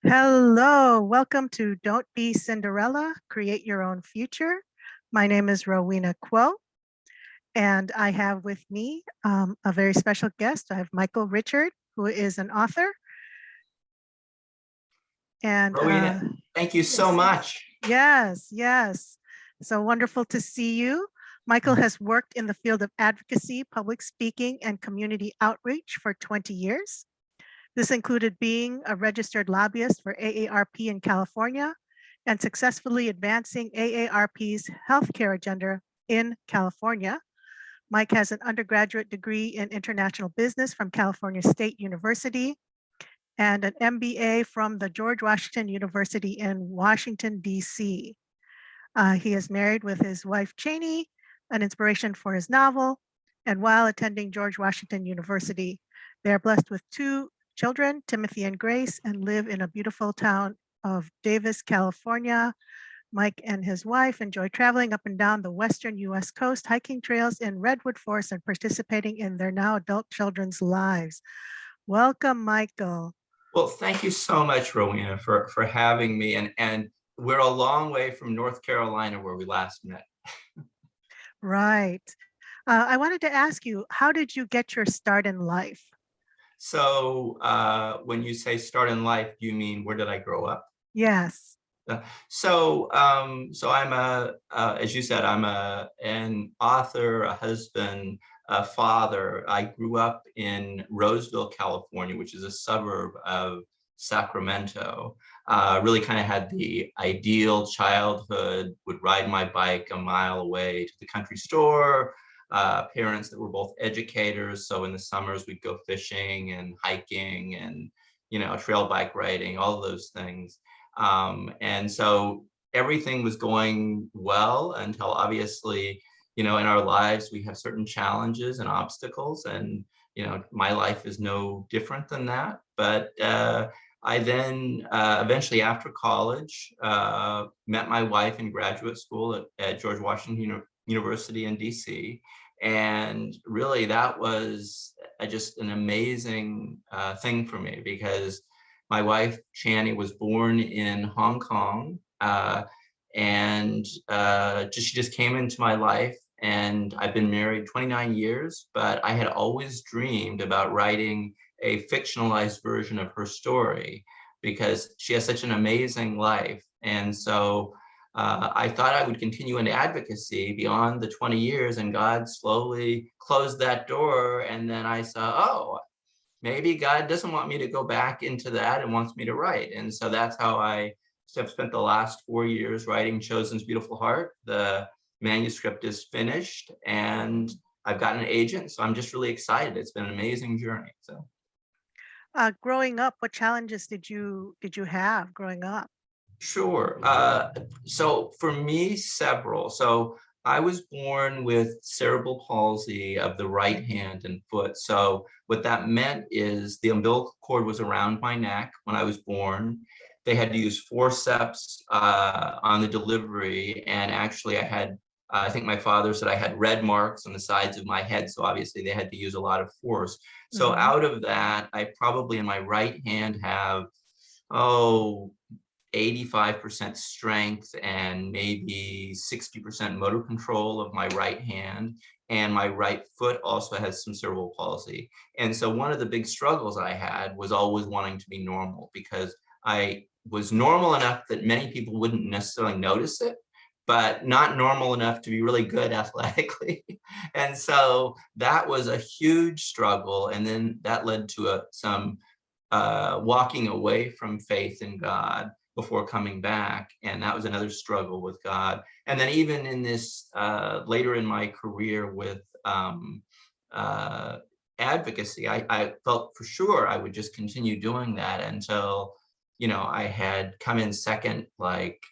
Hello, welcome to Don't Be Cinderella, Create Your Own Future. My name is Rowena Kuo, and I have with me a very special guest. I have Michael Richard, who is an author. And Rowena, thank you so yes, much. yes. So wonderful to see you. Michael has worked in the field of advocacy, public speaking, and community outreach for 20 years. This included being a registered lobbyist for AARP in California and successfully advancing AARP's healthcare agenda in California. Mike has an undergraduate degree in international business from California State University and an MBA from the George Washington University in Washington, D.C. He is married with his wife, Cheney, an inspiration for his novel. And while attending George Washington University, they are blessed with two children, Timothy and Grace, and live in a beautiful town of Davis, California. Mike and his wife enjoy traveling up and down the western US coast, hiking trails in Redwood Forest, and participating in their now adult children's lives. Welcome, Michael. Well, thank you so much, Rowena, for having me. And we're a long way from North Carolina where we last met. Right. I wanted to ask you, how did you get your start in life? So when you say start in life, do you mean where did I grow up? Yes. So I'm as you said, I'm an author, a husband, a father. I grew up in Roseville, California, which is a suburb of Sacramento. Really kind of had the ideal childhood, would ride my bike a mile away to the country store. Parents that were both educators. So in the summers, we'd go fishing and hiking and, trail bike riding, all of those things. And so everything was going well until obviously, in our lives, we have certain challenges and obstacles. And, my life is no different than that. But I then eventually after college, met my wife in graduate school at George Washington University in DC. And really that was just an amazing thing for me because my wife, Channy, was born in Hong Kong, and she just came into my life, and I've been married 29 years, but I had always dreamed about writing a fictionalized version of her story because she has such an amazing life. And so I thought I would continue in advocacy beyond the 20 years, and God slowly closed that door. And then I saw, oh, maybe God doesn't want me to go back into that and wants me to write. And so that's how I have spent the last 4 years writing Chosen's Beautiful Heart. The manuscript is finished and I've got an agent. So I'm just really excited. It's been an amazing journey. So Growing up, what challenges did you have growing up? sure. So for me, several. So I was born with cerebral palsy of the right hand and foot. So what that meant is the umbilical cord was around my neck when I was born. They had to use forceps on the delivery. And actually I had, I think my father said I had red marks on the sides of my head. So obviously they had to use a lot of force. So out of that, I probably in my right hand have, 85% strength and maybe 60% motor control of my right hand. And my right foot also has some cerebral palsy. And so one of the big struggles I had was always wanting to be normal because I was normal enough that many people wouldn't necessarily notice it, but not normal enough to be really good athletically. And so that was a huge struggle. And then that led to some walking away from faith in God before coming back. And that was another struggle with God. And then even in this later in my career with advocacy, I felt for sure I would just continue doing that until, I had come in second, like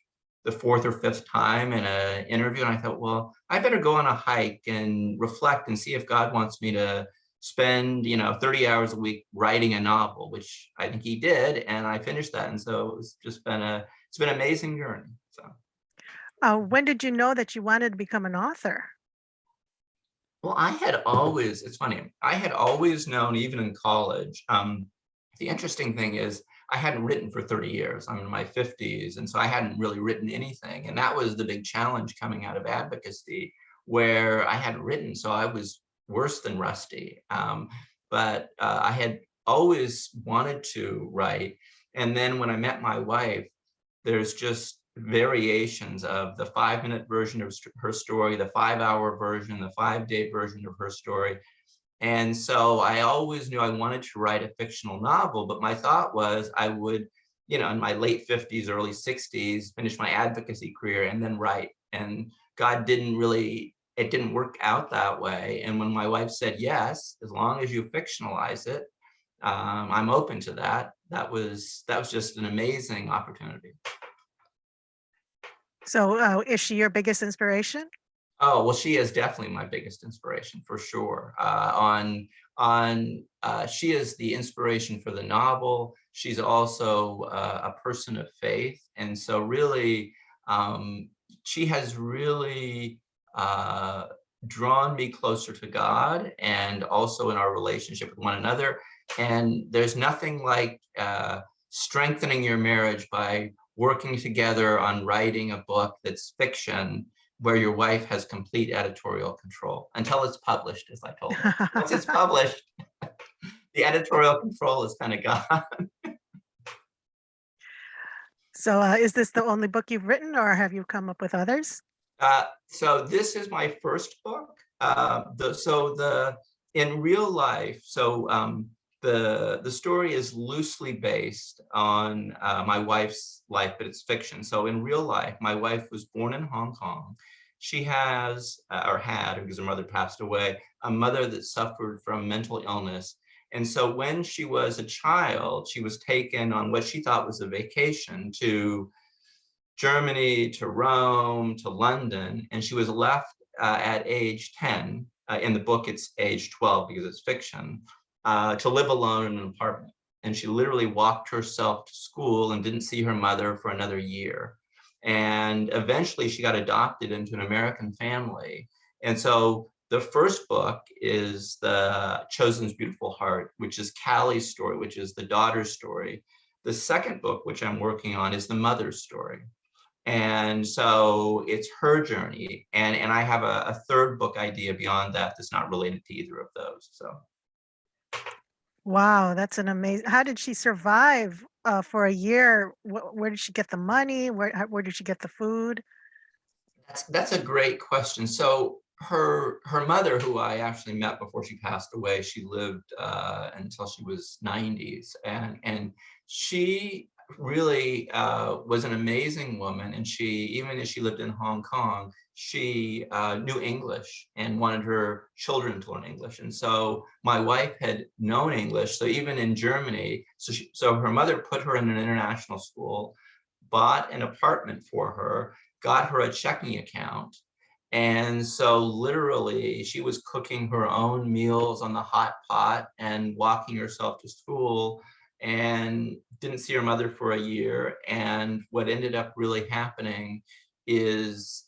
the fourth or fifth time in an interview. And I thought, well, I better go on a hike and reflect and see if God wants me to spend 30 hours a week writing a novel, which I think he did, and I finished that. And so it's been an amazing journey. So When did you know that you wanted to become an author? well, it's funny, I had always known, even in college. The interesting thing is I hadn't written for 30 years. I'm in my 50s. And so I hadn't really written anything. And that was the big challenge coming out of advocacy, where I hadn't written. So I was worse than rusty. But I had always wanted to write. And then when I met my wife, there's just variations of the 5-minute version of her story, the 5-hour version, the 5-day version of her story. And so I always knew I wanted to write a fictional novel, but my thought was I would, in my late 50s, early 60s, finish my advocacy career and then write. And God it didn't work out that way. And when my wife said, yes, as long as you fictionalize it, I'm open to that. That was just an amazing opportunity. So is she your biggest inspiration? Oh, well, she is definitely my biggest inspiration for sure. She is the inspiration for the novel. She's also a person of faith, and so really, she has really drawn me closer to God, and also in our relationship with one another. And there's nothing like strengthening your marriage by working together on writing a book that's fiction, where your wife has complete editorial control until it's published, as I told her. Once it's published, the editorial control is kind of gone. So is this the only book you've written, or have you come up with others? So this is my first book. In real life, the story is loosely based on my wife's life, but it's fiction. So in real life, my wife was born in Hong Kong. She has, or had, because her mother passed away, a mother that suffered from mental illness. And so when she was a child, she was taken on what she thought was a vacation to Germany, to Rome, to London, and she was left at age 10. In the book, it's age 12 because it's fiction, to live alone in an apartment. And she literally walked herself to school and didn't see her mother for another year. And eventually she got adopted into an American family. And so the first book is The Chosen's Beautiful Heart, which is Callie's story, which is the daughter's story. The second book, which I'm working on, is the mother's story. And so it's her journey. And I have a third book idea beyond that that's not related to either of those. So Wow, that's an amazing. How did she survive for a year? Where did she get the money? Where did she get the food? that's a great question. So her mother, who I actually met before she passed away, she lived until she was 90s, and she really was an amazing woman. And she, even as she lived in Hong Kong, she knew English and wanted her children to learn English. And so my wife had known English. So even in Germany, so her mother put her in an international school, bought an apartment for her, got her a checking account. And so literally she was cooking her own meals on the hot pot and walking herself to school, and didn't see her mother for a year. And what ended up really happening is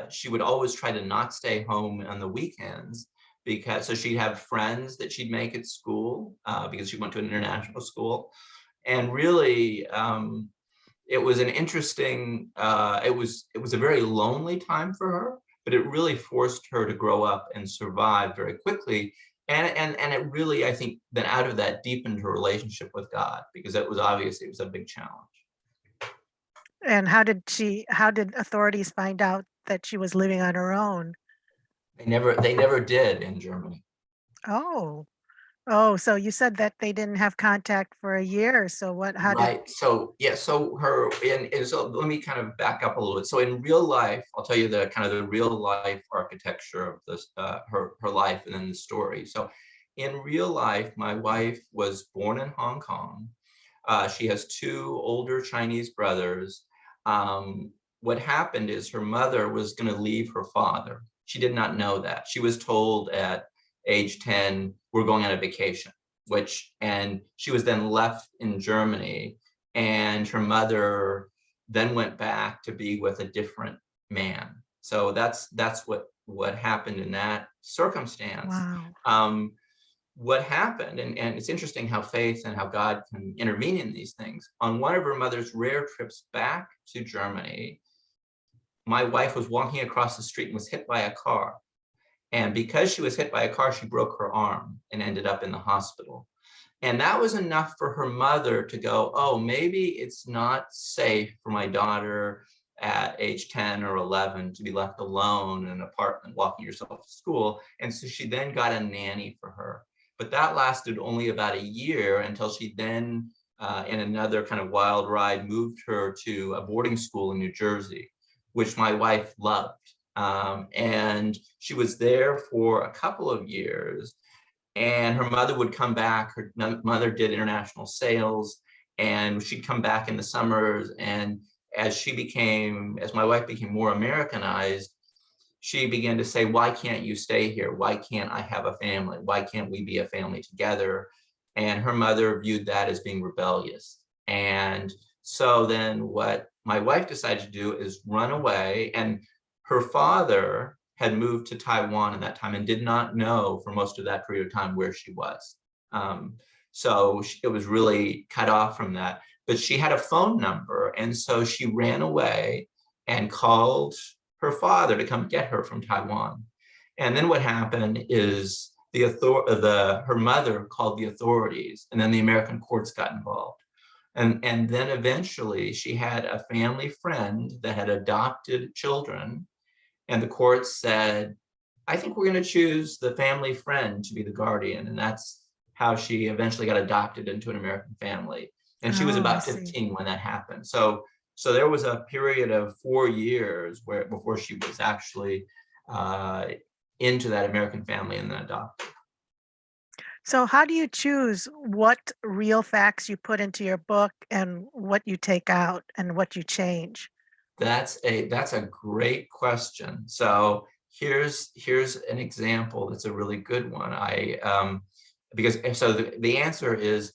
she would always try to not stay home on the weekends, because so she'd have friends that she'd make at school, because she went to an international school. And really, it was an interesting, it was a very lonely time for her, but it really forced her to grow up and survive very quickly. And it really, I think, then out of that deepened her relationship with God, because it was a big challenge. And how did authorities find out that she was living on her own? They never did in Germany. Oh, oh, so you said that they didn't have contact for a year. So how did, Right. So yeah. So so let me kind of back up a little bit. So in real life, I'll tell you the kind of the real life architecture of this, her life, and then the story. So in real life, my wife was born in Hong Kong. She has two older Chinese brothers. What happened is her mother was going to leave her father. She did not know that. She was told at age 10, we're going on a vacation, and she was then left in Germany, and her mother then went back to be with a different man. So that's what happened in that circumstance. wow. Um, what happened, and it's interesting how faith and how God can intervene in these things. On one of her mother's rare trips back to Germany, my wife was walking across the street and was hit by a car. And because she was hit by a car, she broke her arm and ended up in the hospital. And that was enough for her mother to go, oh, maybe it's not safe for my daughter at age 10 or 11 to be left alone in an apartment walking herself to school. And so she then got a nanny for her. But that lasted only about a year until she then, in another kind of wild ride, moved her to a boarding school in New Jersey, which my wife loved. And she was there for a couple of years. And her mother would come back. Her mother did international sales, and she'd come back in the summers. And as my wife became more Americanized, she began to say, why can't you stay here? Why can't I have a family? Why can't we be a family together? And her mother viewed that as being rebellious. And so then what my wife decided to do is run away. And her father had moved to Taiwan at that time and did not know for most of that period of time where she was. So it was really cut off from that. But she had a phone number, and so she ran away and called her father to come get her from Taiwan. And then what happened is her mother called the authorities, and then the American courts got involved. And then eventually she had a family friend that had adopted children, and the court said, I think we're going to choose the family friend to be the guardian. And that's how she eventually got adopted into an American family. And she was Oh, I about see. 15 when that happened. So there was a period of 4 years before she was actually into that American family and then adopted. So how do you choose what real facts you put into your book and what you take out and what you change? That's a great question. So here's an example that's a really good one. Because so the answer is,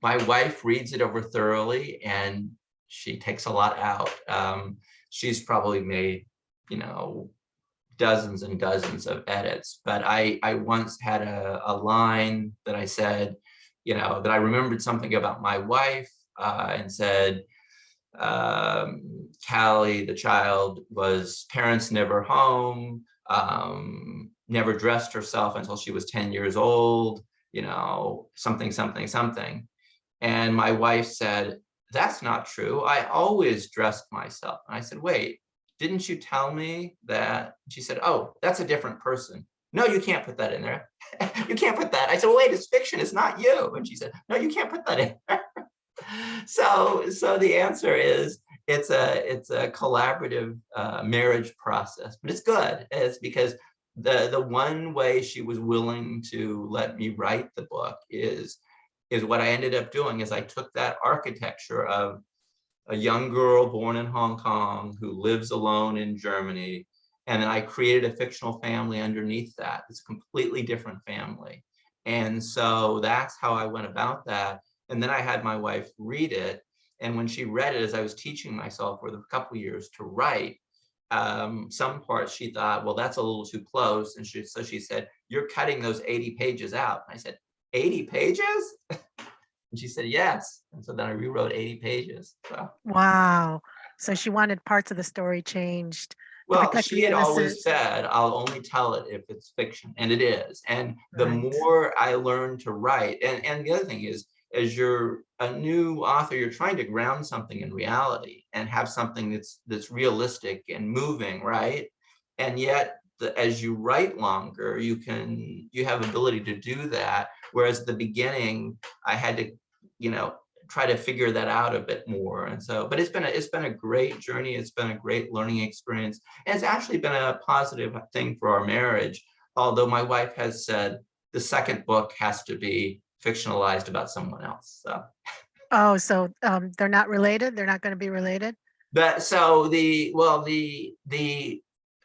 my wife reads it over thoroughly and she takes a lot out. She's probably made, dozens and dozens of edits, but I once had a line that I said, that I remembered something about my wife, and said, Callie, the child, was parents never home, never dressed herself until she was 10 years old, something, something, something. And my wife said, that's not true. I always dressed myself. And I said, wait, didn't you tell me that? She said, oh, that's a different person. No, you can't put that in there. You can't put that. I said, wait, it's fiction. It's not you. And she said, no, you can't put that in there. So the answer is, it's a collaborative marriage process, but it's good. It's because the one way she was willing to let me write the book is what I ended up doing is I took that architecture of a young girl born in Hong Kong who lives alone in Germany, and then I created a fictional family underneath that. It's a completely different family. And so that's how I went about that. And then I had my wife read it. And when she read it, as I was teaching myself for a couple of years to write, some parts she thought, well, that's a little too close. And so she said, you're cutting those 80 pages out. And I said, 80 pages? And she said, yes. And so then I rewrote 80 pages. So. Wow. So she wanted parts of the story changed to Well, protect she the had innocent. always said, I'll only tell it if it's fiction, and it is. And the Right. more I learned to write, and the other thing is, as you're a new author, you're trying to ground something in reality and have something that's realistic and moving, right? And yet, as you write longer, you have ability to do that. Whereas at the beginning, I had to, try to figure that out a bit more. And so, but it's been a great journey. It's been a great learning experience. And it's actually been a positive thing for our marriage. Although my wife has said the second book has to be fictionalized about someone else. So Oh, so they're not related? They're not going to be related?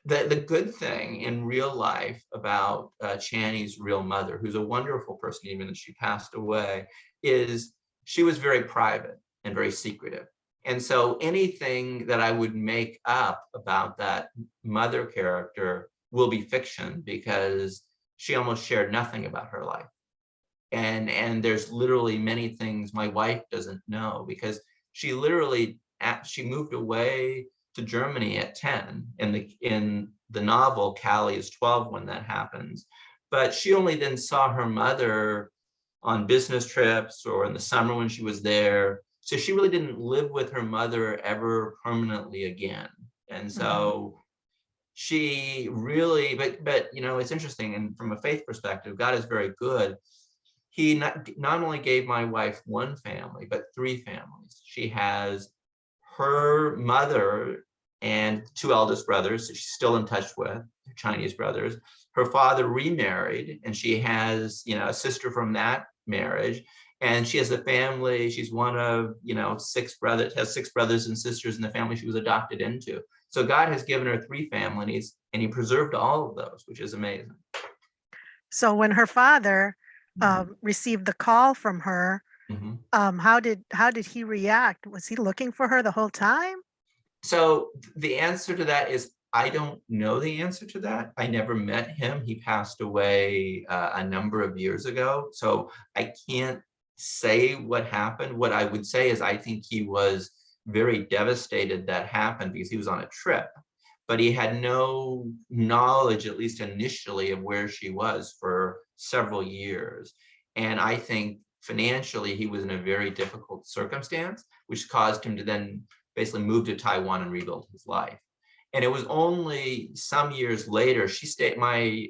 the good thing in real life about Channy's real mother, who's a wonderful person, even as she passed away, is she was very private and very secretive. And so anything that I would make up about that mother character will be fiction, because she almost shared nothing about her life. And there's literally many things my wife doesn't know, because she literally she moved away to Germany at 10. In the novel, Callie is 12 when that happens, but she only then saw her mother on business trips or in the summer when she was there. So she really didn't live with her mother ever permanently again. And Mhm. so she really, but it's interesting. And from a faith perspective, God is very good. He not only gave my wife one family, but three families. She has her mother and two eldest brothers that she's still in touch with, Chinese brothers. Her father remarried, and she has, a sister from that marriage. And she has a family. She's one of, six brothers, has six brothers and sisters in the family she was adopted into. So God has given her three families, and he preserved all of those, which is amazing. So when her father Mhm. received the call from her, Mhm. how did he react? Was he looking for her the whole time? So the answer to that is, I don't know the answer to that. I never met him. He passed away a number of years ago. So I can't say what happened. What I would say is, I think he was very devastated that happened, because he was on a trip, but he had no knowledge, at least initially, of where she was for several years. And I think financially, he was in a very difficult circumstance, which caused him to then basically move to Taiwan and rebuild his life. And it was only some years later, my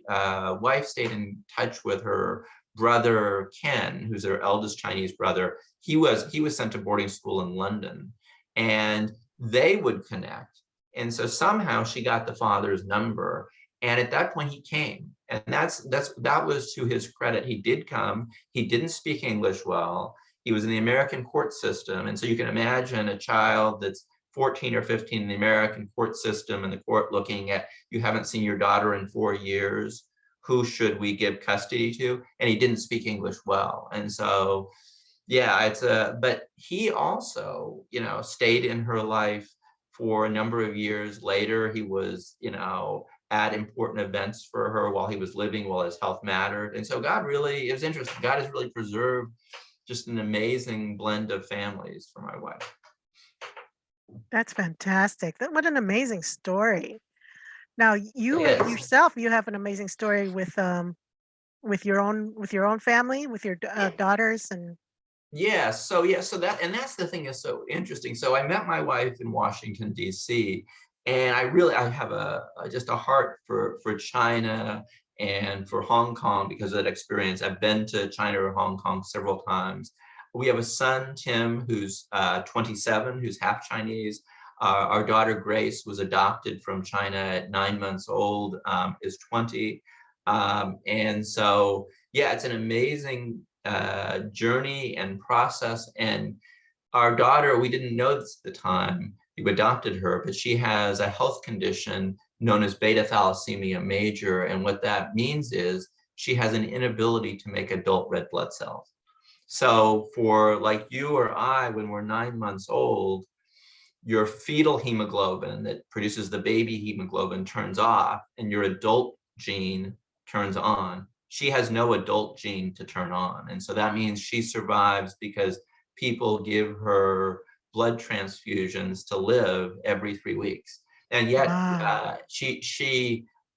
wife stayed in touch with her brother Ken, who's her eldest Chinese brother. He was sent to boarding school in London, and they would connect. And so somehow she got the father's number, and at that point he came, and that was to his credit. He did come. He didn't speak English well. He was in the American court system, and so you can imagine a child that's 14 or 15 in the American court system, and the court looking at, you haven't seen your daughter in 4 years, who should we give custody to? And he didn't speak English well. And so, yeah, but he also, stayed in her life for a number of years later. He was, at important events for her while he was living, while his health mattered. And so it was interesting. God has really preserved just an amazing blend of families for my wife. That's fantastic. What an amazing story. Now you Yes. yourself, you have an amazing story with your own family, with your daughters and So that's the thing is so interesting. So I met my wife in Washington, D.C., and I have just a heart for China and for Hong Kong because of that experience. I've been to China or Hong Kong several times. We have a son, Tim, who's 27, who's half Chinese. Our daughter Grace was adopted from China at 9 months old, is 20. And so, yeah, it's an amazing journey and process. And our daughter, we didn't know this at the time we adopted her, but she has a health condition known as beta thalassemia major. And what that means is she has an inability to make adult red blood cells. So for like you or I, when we're 9 months old, your fetal hemoglobin that produces the baby hemoglobin turns off, and your adult gene turns on. She has no adult gene to turn on. And so that means she survives because people give her blood transfusions to live every 3 weeks. And yet, wow.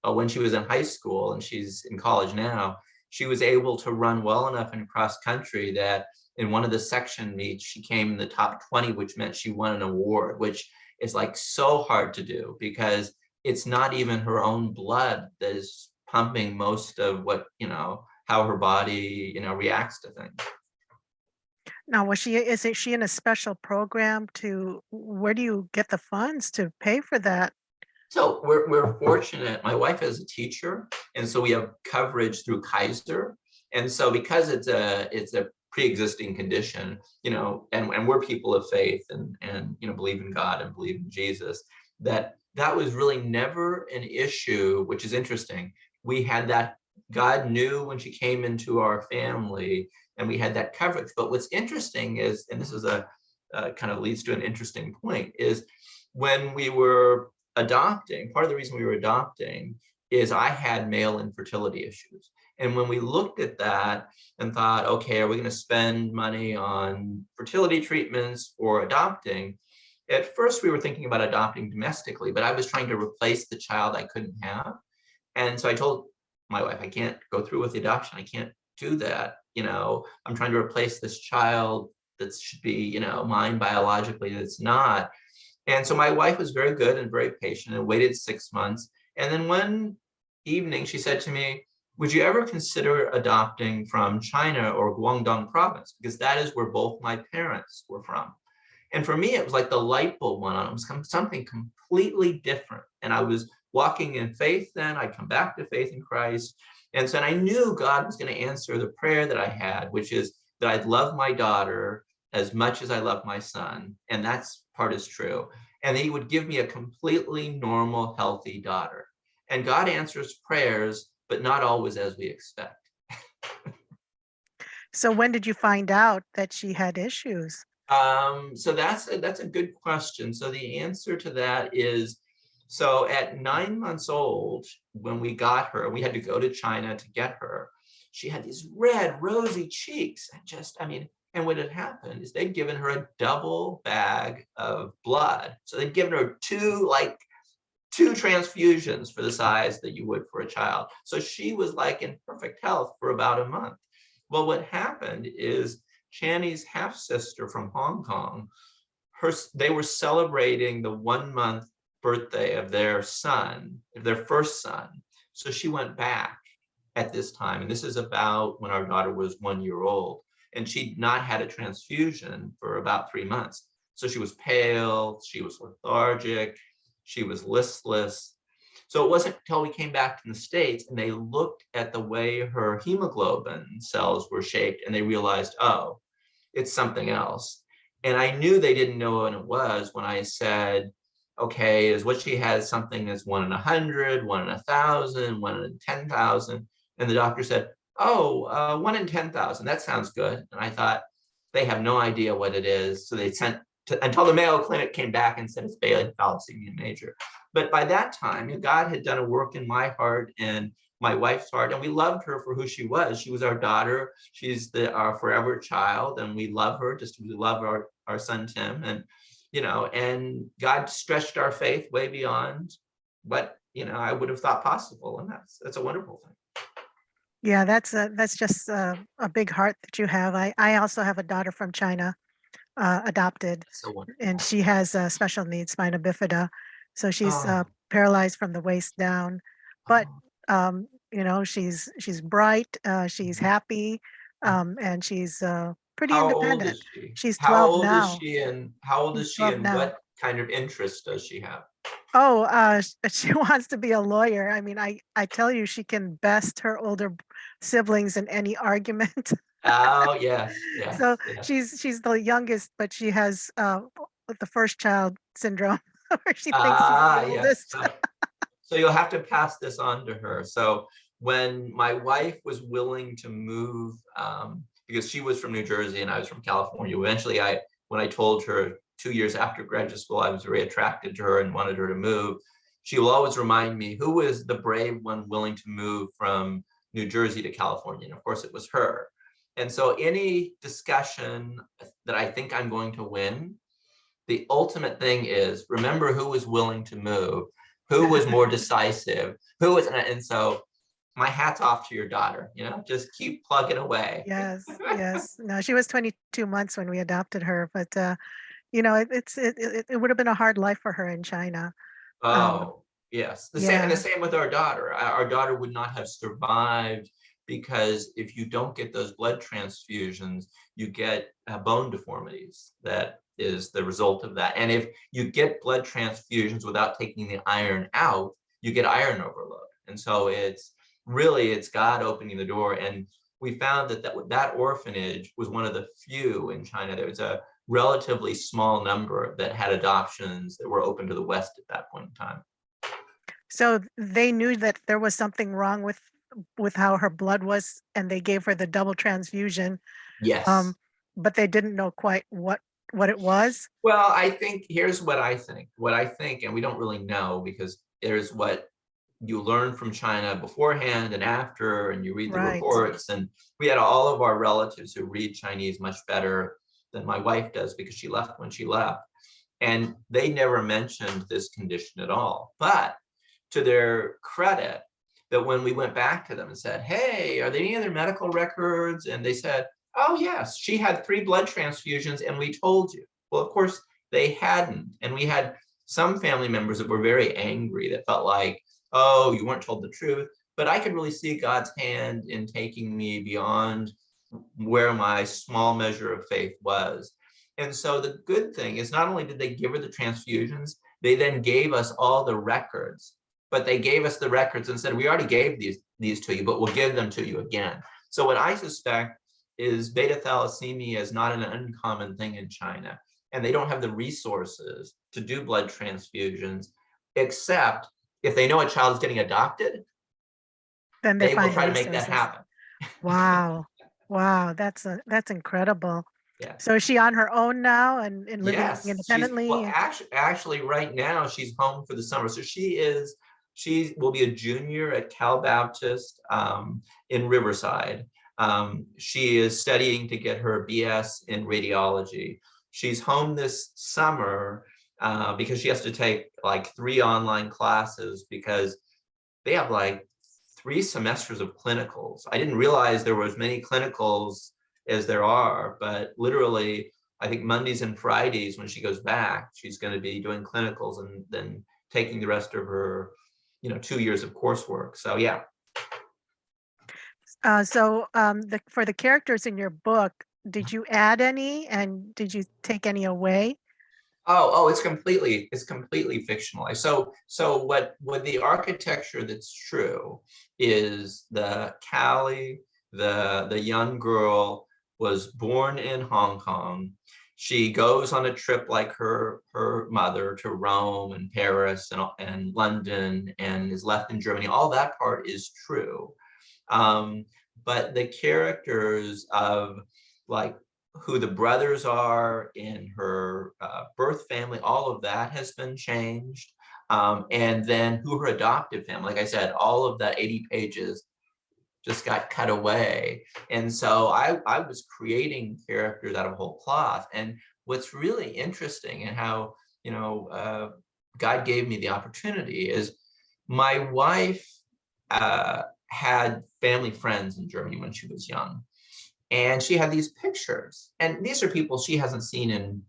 when she was in high school, and she's in college now, she was able to run well enough in cross country that in one of the section meets, she came in the top 20, which meant she won an award, which is like so hard to do because it's not even her own blood that is pumping most of how her body, reacts to things. Now, is she in a special program where do you get the funds to pay for that? So we're fortunate. My wife is a teacher, and so we have coverage through Kaiser. And so because it's a pre-existing condition, and we're people of faith and believe in God and believe in Jesus, that was really never an issue, which is interesting. We had that. God knew when she came into our family, and we had that coverage. But what's interesting is, and this is a kind of leads to an interesting point, is when we were adopting, part of the reason we were adopting is I had male infertility issues. And when we looked at that and thought, okay, are we going to spend money on fertility treatments or adopting? At first, we were thinking about adopting domestically, but I was trying to replace the child I couldn't have. And so I told my wife, I can't go through with the adoption. I can't do that. I'm trying to replace this child that should be, mine biologically, that's not. And so my wife was very good and very patient and waited 6 months. And then one evening she said to me, would you ever consider adopting from China or Guangdong province? Because that is where both my parents were from. And for me, it was like the light bulb went on. It was something completely different. And I was walking in faith then. I'd come back to faith in Christ. And so I knew God was going to answer the prayer that I had, which is that I'd love my daughter as much as I love my son. And that's part is true. And he would give me a completely normal, healthy daughter. And God answers prayers, but not always as we expect. So when did you find out that she had issues? So that's a good question. So the answer to that is, so at 9 months old, when we got her, we had to go to China to get her. She had these red, rosy cheeks, and what had happened is they'd given her a double bag of blood. So they'd given her two transfusions for the size that you would for a child. So she was like in perfect health for about a month. Well, what happened is Channy's half-sister from Hong Kong, they were celebrating the 1 month birthday of their son, their first son. So she went back at this time. And this is about when our daughter was 1 year old. And she'd not had a transfusion for about 3 months. So she was pale, she was lethargic, she was listless. So it wasn't until we came back from the States and they looked at the way her hemoglobin cells were shaped and they realized, oh, it's something else. And I knew they didn't know what it was when I said, okay, is what she has something that's 1 in 100, 1 in 1,000, 1 in 10,000? And the doctor said, oh, 1 in 10,000, that sounds good. And I thought, they have no idea what it is. So they sent until the Mayo Clinic came back and said it's Bailey thalassemia major. But by that time, God had done a work in my heart and my wife's heart, and we loved her for who she was. She was our daughter. She's our forever child, and we love her just as we love our son, Tim. And, and God stretched our faith way beyond what, I would have thought possible. And that's a wonderful thing. Yeah, that's just a big heart that you have. I also have a daughter from China, adopted, So wonderful. and she has special needs, spina bifida. So she's Oh, paralyzed from the waist down, but oh, she's bright, she's happy, and she's pretty how old independent. is she? She's How 12 old is now. she and how old She's is she 12 and now. what kind of interest does she have? Oh, she wants to be a lawyer. I mean, I tell you, she can best her older siblings in any argument. Oh, yes, So yes, yes. she's the youngest, but she has the first child syndrome, where she thinks she's the Ah, yes. oldest. So you'll have to pass this on to her. So when my wife was willing to move, because she was from New Jersey and I was from California, eventually when I told her 2 years after graduate school, I was very attracted to her and wanted her to move. She will always remind me, who was the brave one willing to move from New Jersey to California? And of course it was her. And so any discussion that I think I'm going to win, the ultimate thing is remember who was willing to move, who was more decisive, who was, and so my hat's off to your daughter, just keep plugging away. Yes, yes. No, she was 22 months when we adopted her, but it would have been a hard life for her in China. Um, Oh, yes. The yeah, same with our daughter. Our daughter would not have survived because if you don't get those blood transfusions, you get bone deformities. That is the result of that. And if you get blood transfusions without taking the iron out, you get iron overload. And so it's God opening the door. And we found that orphanage was one of the few in China. There was a relatively small number that had adoptions that were open to the West at that point in time. so they knew that there was something wrong with how her blood was, and they gave her the double transfusion, Yes. um, but they didn't know quite what it was. Well, I think here's what I think. What I think, and we don't really know because there's what you learn from China beforehand and after, and you read the Right. reports. And we had all of our relatives who read Chinese much better than my wife does because she left when she left. And they never mentioned this condition at all. But to their credit, that when we went back to them and said, hey, are there any other medical records? And they said, oh, yes, she had 3 blood transfusions and we told you. Well, of course, they hadn't. And we had some family members that were very angry that felt like, oh, you weren't told the truth. But I could really see God's hand in taking me beyond where my small measure of faith was. And so the good thing is not only did they give her the transfusions, they then gave us all the records, but they gave us the records and said, we already gave these to you, but we'll give them to you again. So what I suspect is beta thalassemia is not an uncommon thing in China, and they don't have the resources to do blood transfusions, except if they know a child is getting adopted, Then they they will find the try to make that resources. happen. Wow. Wow, that's incredible. Yeah. So is she on her own now and living Yes, she's well. independently? Actually, right now she's home for the summer. So she will be a junior at Cal Baptist in Riverside. She is studying to get her BS in radiology. She's home this summer because she has to take like 3 online classes because they have like 3 semesters of clinicals. I didn't realize there were as many clinicals as there are, but literally, I think Mondays and Fridays when she goes back, she's going to be doing clinicals and then taking the rest of her, 2 years of coursework. So yeah. For the characters in your book, did you add any and did you take any away? Oh, it's completely fictionalized. So what the architecture that's true is the Callie, the young girl was born in Hong Kong. She goes on a trip like her mother to Rome and Paris and London and is left in Germany. All that part is true. Um, but the characters of like who the brothers are in her birth family, all of that has been changed. And then who her adoptive family, like I said, all of that 80 pages just got cut away. And so I was creating characters out of whole cloth. And what's really interesting and how, God gave me the opportunity is my wife had family friends in Germany when she was young. And she had these pictures. And these are people she hasn't seen in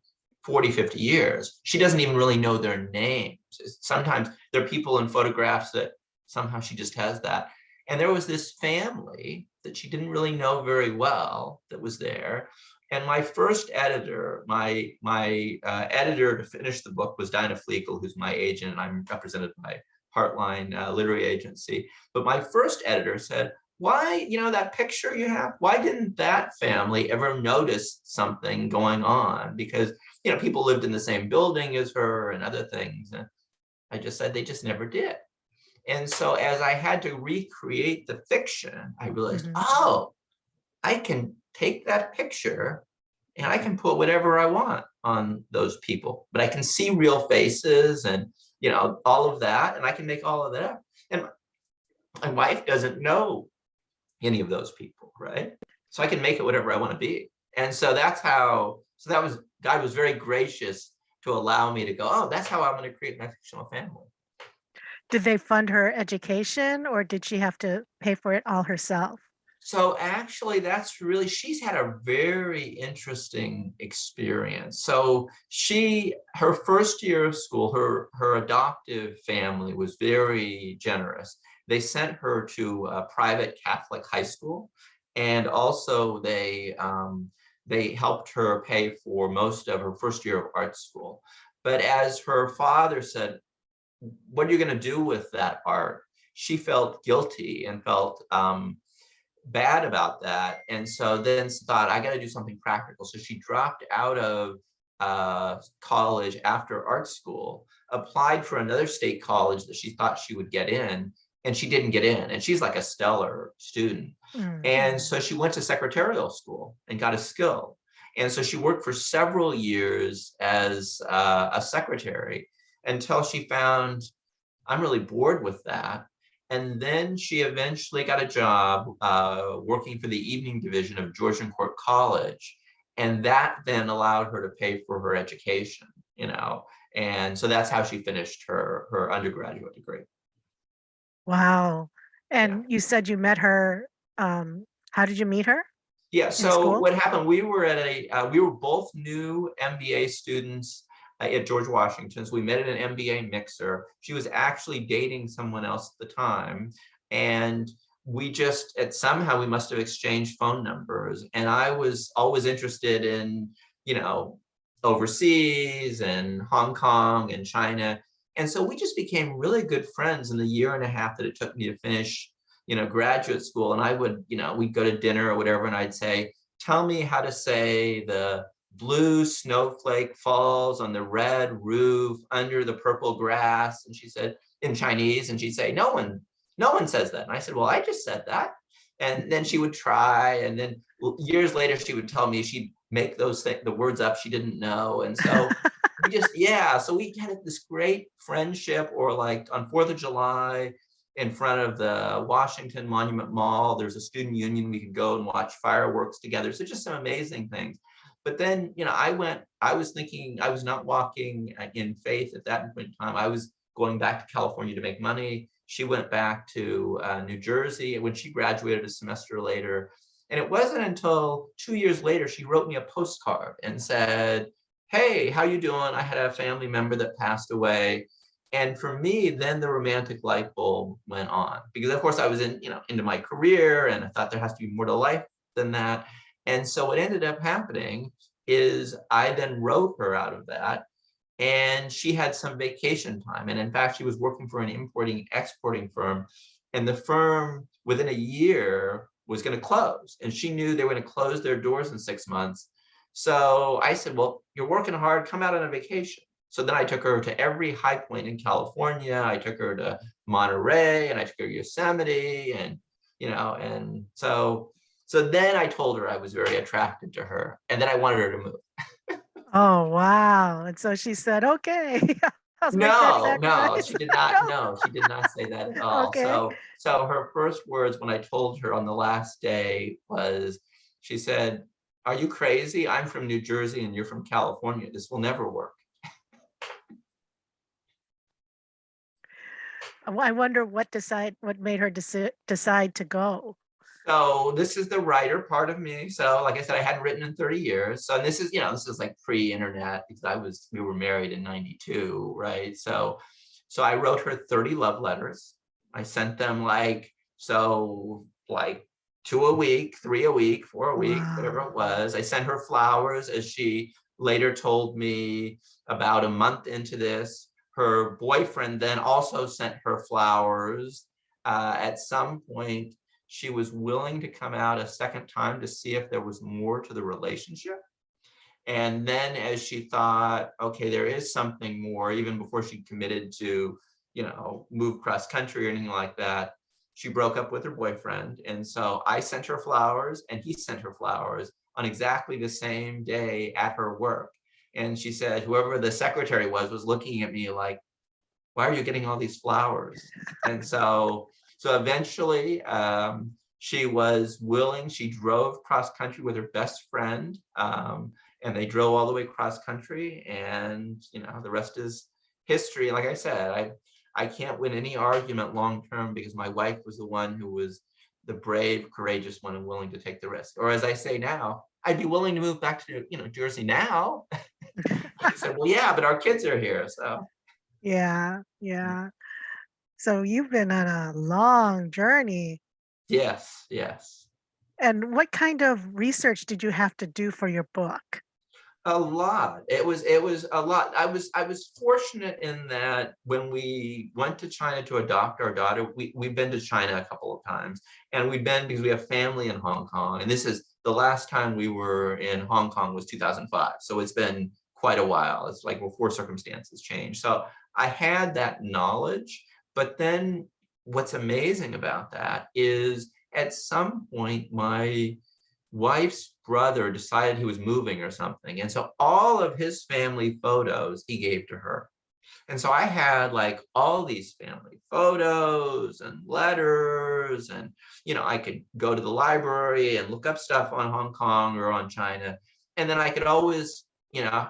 40, 50 years. She doesn't even really know their names. Sometimes there are people in photographs that somehow she just has that. And there was this family that she didn't really know very well that was there. And my first editor, my editor to finish the book was Dinah Fleekel, who's my agent, and I'm represented by Heartline Literary Agency. But my first editor said, why, that picture you have, why didn't that family ever notice something going on? Because, people lived in the same building as her and other things. And I just said they just never did. And so as I had to recreate the fiction, I realized, Mhm. oh, I can take that picture and I can put whatever I want on those people, but I can see real faces and, all of that. And I can make all of that up. And my wife doesn't know any of those people, right? So I can make it whatever I want to be. And so God was very gracious to allow me to go, oh, that's how I'm going to create my fictional family. Did they fund her education or did she have to pay for it all herself? So actually, she's had a very interesting experience. So her first year of school, her adoptive family was very generous. They sent her to a private Catholic high school, and also they helped her pay for most of her first year of art school. But as her father said, what are you going to do with that art? She felt guilty and felt bad about that. And so then thought, I got to do something practical. So she dropped out of college after art school, applied for another state college that she thought she would get in, and she didn't get in. And she's like a stellar student. Mm. And so she went to secretarial school and got a skill. And so she worked for several years as a secretary until she found, I'm really bored with that. And then she eventually got a job working for the evening division of Georgian Court College. And that then allowed her to pay for her education, you know. And so that's how she finished her undergraduate degree. Wow. Yeah. And you said you met her, how did you meet her? Yeah, In so school? what happened, we were at we were both new MBA students at George Washington. So we met at an MBA mixer. She was actually dating someone else at the time. And we just, somehow we must have exchanged phone numbers. And I was always interested in, you know, overseas and Hong Kong and China. And so we just became really good friends in the year and a half that it took me to finish, you know, graduate school. And I would, you know, we'd go to dinner or whatever, and I'd say, tell me how to say the blue snowflake falls on the red roof under the purple grass. And she said, in Chinese, and she'd say, no one says that. And I said, well, I just said that. And then she would try, and then years later, she would tell me she'd make those the words up she didn't know. And so we just, yeah, so we had this great friendship. Or like on 4th of July, in front of the Washington Monument Mall, there's a student union, we could go and watch fireworks together. So just some amazing things. But then, you know, I was thinking, I was not walking in faith at that point in time. I was going back to California to make money. She went back to New Jersey when she graduated a semester later. And it wasn't until 2 years later, she wrote me a postcard and said, hey, how you doing? I had a family member that passed away. And for me, then the romantic light bulb went on, because of course I was in, you know, into my career, and I thought there has to be more to life than that. And so what ended up happening is I then wrote her out of that, and she had some vacation time. And in fact, she was working for an importing exporting firm, and the firm within a year was going to close, and she knew they were going to close their doors in 6 months. So I said, well, you're working hard, come out on a vacation. So then I took her to every high point in California. I took her to Monterey, and I took her to Yosemite, and, you know, and so then I told her I was very attracted to her, and then I wanted her to move. Oh, wow. And so she said, okay, I'll make that No, no, sacrifice. she did not. No. No, she did not say that at all. Okay. So her first words when I told her on the last day was, she said, "Are you crazy? I'm from New Jersey and you're from California. This will never work." I wonder what made her decide to go. So this is the writer part of me. So like I said, I hadn't written in 30 years. So, and this is, you know, this is like pre-internet, because we were married in 92, right? So I wrote her 30 love letters. I sent them like 2 a week, 3 a week, 4 a week, whatever Wow. it was. I sent her flowers, as she later told me about a month into this. Her boyfriend then also sent her flowers. At some point, she was willing to come out a second time to see if there was more to the relationship. And then as she thought, okay, there is something more, even before she committed to, you know, move cross country or anything like that, she broke up with her boyfriend. And so I sent her flowers and he sent her flowers on exactly the same day at her work. And she said, whoever the secretary was looking at me like, why are you getting all these flowers? And so eventually she was willing. She drove cross country with her best friend, and they drove all the way cross country. And, you know, the rest is history. Like I said, I can't win any argument long term, because my wife was the one who was the brave, courageous one and willing to take the risk. Or as I say now, I'd be willing to move back to, you know, Jersey now. She said, well, yeah, but our kids are here. So Yeah, yeah. So you've been on a long journey. yes, yes. And what kind of research did you have to do for your book? A lot. It was a lot. I was fortunate in that when we went to China to adopt our daughter, we've been to China a couple of times, and we've been because we have family in Hong Kong. And this is the last time we were in Hong Kong was 2005. So it's been quite a while. It's like before circumstances changed. So I had that knowledge, but then what's amazing about that is at some point my wife's brother decided he was moving or something. And so all of his family photos he gave to her. And so I had like all these family photos and letters, and I could go to the library and look up stuff on Hong Kong or on China. And then I could always,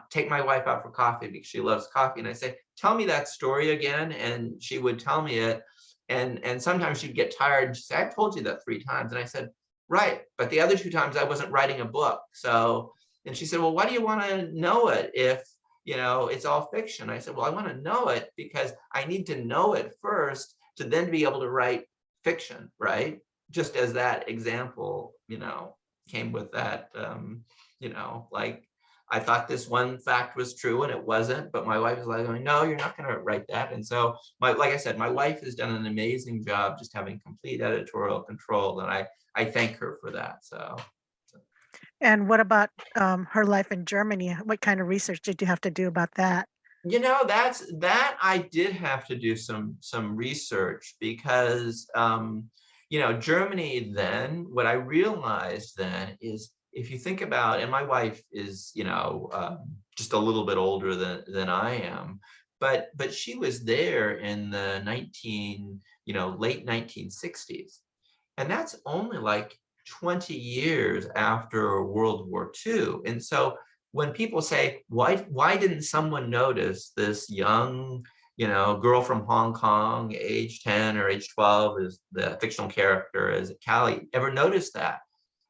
take my wife out for coffee because she loves coffee. And I say, tell me that story again. And she would tell me it. And sometimes she'd get tired and she'd say, I've told you that 3 times. And I said, right. But the other 2 times I wasn't writing a book. So, and she said, well, why do you want to know it if it's all fiction? I said, well, I want to know it because I need to know it first to then be able to write fiction, right? Just as that example, came with that, like I thought this one fact was true and it wasn't, but my wife is like, no, you're not going to write that. And so like I said, my wife has done an amazing job just having complete editorial control. And I thank her for that. So. And what about her life in Germany? What kind of research did you have to do about that? That I did have to do some research because Germany then, what I realized then is if you think about, and my wife is just a little bit older than I am, but she was there in the late 1960s, and that's only like 20 years after World War II. And so when people say, why didn't someone notice this young, girl from Hong Kong, age 10 or age 12, is the fictional character as Callie, ever noticed that?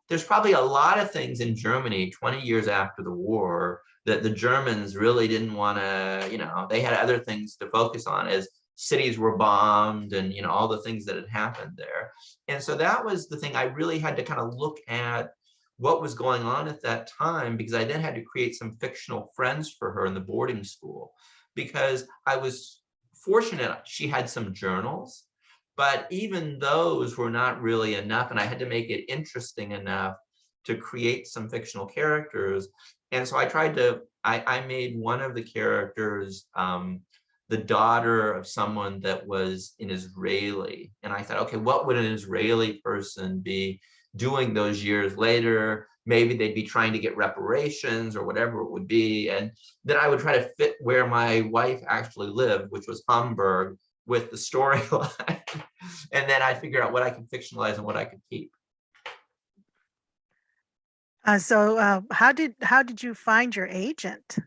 There's probably a lot of things in Germany 20 years after the war that the Germans really didn't want to, they had other things to focus on as cities were bombed and, all the things that had happened there. And so that was the thing I really had to kind of look at what was going on at that time, because I then had to create some fictional friends for her in the boarding school, because I was fortunate she had some journals, but even those were not really enough. And I had to make it interesting enough to create some fictional characters. And so I made one of the characters the daughter of someone that was an Israeli. And I thought, okay, what would an Israeli person be doing those years later? Maybe they'd be trying to get reparations or whatever it would be. And then I would try to fit where my wife actually lived, which was Hamburg, with the storyline. And then I'd figure out what I could fictionalize and what I could keep. So how did you find your agent?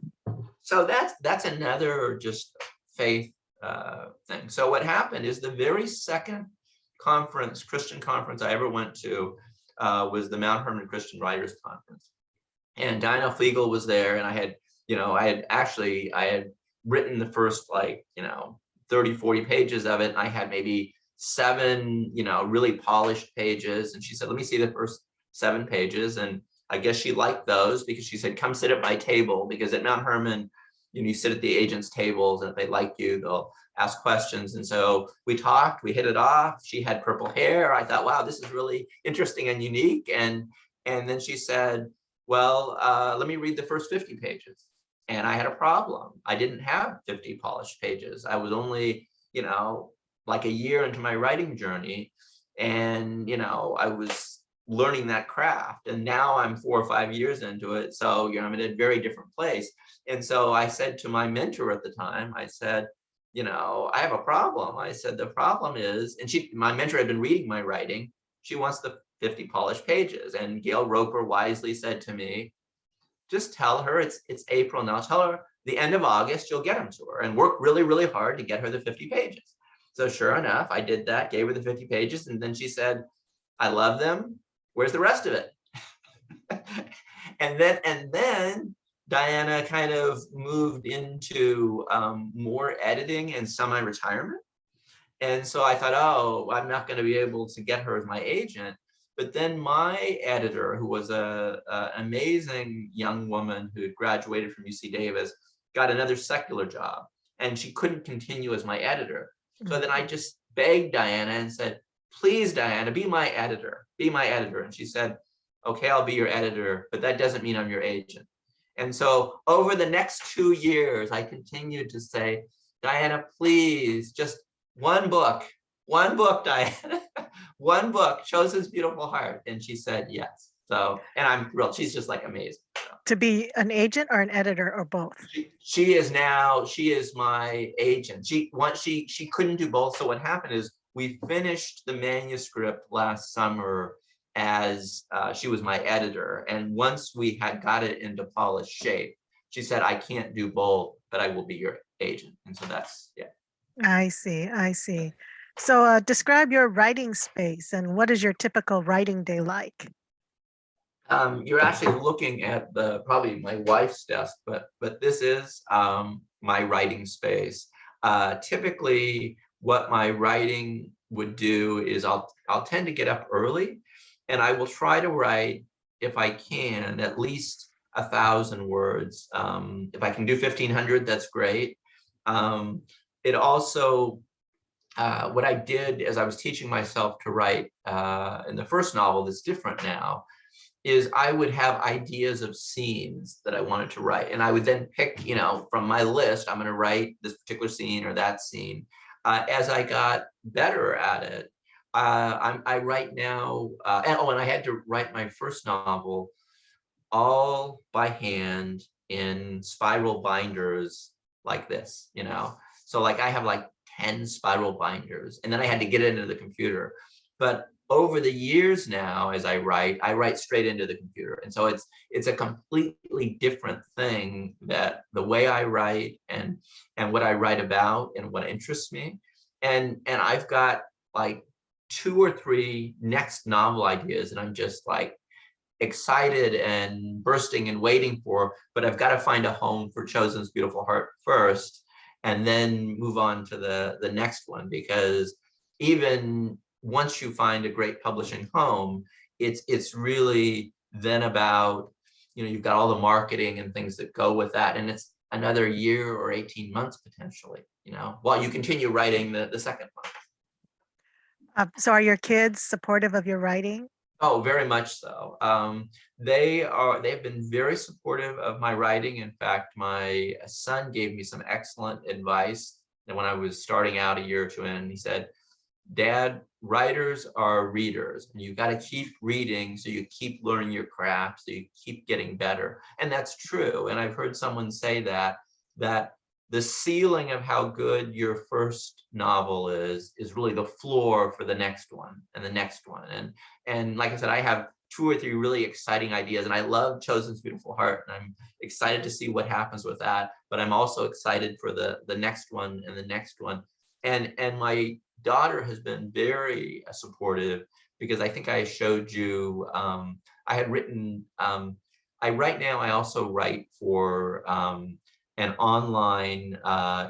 So that's another just faith thing. So what happened is the very second Christian conference I ever went to was the Mount Hermon Christian Writers Conference. And Diana Flegel was there, and I had written the first 30, 40 pages of it. And I had maybe 7, really polished pages. And she said, let me see the first 7 pages. And I guess she liked those because she said, come sit at my table, because at Mount Hermon, you sit at the agents' tables, and if they like you, they'll ask questions. And so we talked, we hit it off. She had purple hair. I thought, wow, this is really interesting and unique. And then she said, well, let me read the first 50 pages. And I had a problem. I didn't have 50 polished pages. I was only, like a year into my writing journey. And, I was learning that craft. And now I'm 4 or 5 years into it. So, I'm in a very different place. And so I said to my mentor at the time, I said, I have a problem. I said, the problem is, and my mentor had been reading my writing. She wants the 50 polished pages. And Gail Roper wisely said to me, just tell her it's April now. Tell her the end of August, you'll get them to her, and work really, really hard to get her the 50 pages. So sure enough, I did that, gave her the 50 pages. And then she said, I love them. Where's the rest of it? And then Diana kind of moved into more editing and semi-retirement. And so I thought, oh, I'm not going to be able to get her as my agent. But then my editor, who was an amazing young woman who had graduated from UC Davis, got another secular job, and she couldn't continue as my editor. So then I just begged Diana and said, please, Diana, be my editor, be my editor. And she said, okay, I'll be your editor, but that doesn't mean I'm your agent. And so over the next 2 years, I continued to say, Diana, please, just one book, Diana, one book, Chosen's Beautiful Heart. And she said, yes. So, and I'm thrilled. She's just like amazing. So. to be an agent or an editor or both? She is my agent. She couldn't do both. So what happened is we finished the manuscript last summer as she was my editor. And once we had got it into polished shape, she said, I can't do both, but I will be your agent. And so that's, yeah. I see. I see. So, describe your writing space and what is your typical writing day like? You're actually looking at the probably my wife's desk, but this is my writing space. Typically, what my writing would do is I'll tend to get up early, and I will try to write, if I can, at least 1,000 words. If I can do 1,500, that's great. It also what I did as I was teaching myself to write in the first novel that's different now is I would have ideas of scenes that I wanted to write. And I would then pick, from my list, I'm going to write this particular scene or that scene. As I got better at it, I write now, and I had to write my first novel all by hand in spiral binders like this. So like I have like 10 spiral binders, and then I had to get it into the computer. But over the years now, as I write straight into the computer. And so it's a completely different thing, that the way I write and what I write about and what interests me. And I've got like 2 or 3 next novel ideas, and I'm just like excited and bursting and waiting for, but I've got to find a home for Chosen's Beautiful Heart first, and then move on to the next one. Because even once you find a great publishing home, it's really then about, you've got all the marketing and things that go with that. And it's another year or 18 months potentially, while you continue writing the second one. So, are your kids supportive of your writing? Oh, very much so. They've been very supportive of my writing. In fact, my son gave me some excellent advice. And when I was starting out a year or two in, he said, Dad, writers are readers, and you've got to keep reading so you keep learning your craft, so you keep getting better. And that's true. And I've heard someone say that the ceiling of how good your first novel is really the floor for the next one and the next one. And like I said, I have 2 or 3 really exciting ideas, and I love Chosen's Beautiful Heart, and I'm excited to see what happens with that. But I'm also excited for the next one and the next one. And my daughter has been very supportive, because I think I showed you, I had written, right now I also write for an online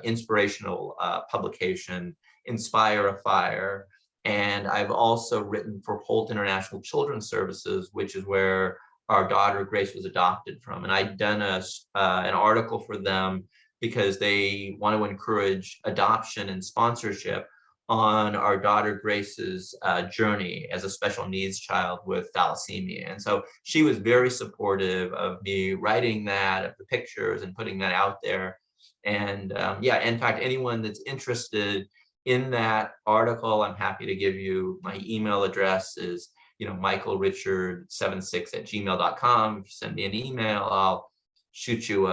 inspirational publication, Inspire a Fire. And I've also written for Holt International Children's Services, which is where our daughter Grace was adopted from. And I'd done an article for them because they want to encourage adoption and sponsorship on our daughter Grace's journey as a special needs child with thalassemia. And so she was very supportive of me writing that, of the pictures, and putting that out there. And yeah, in fact, anyone that's interested in that article, I'm happy to give you my email address is, michaelrichard76@gmail.com. If you send me an email, I'll shoot you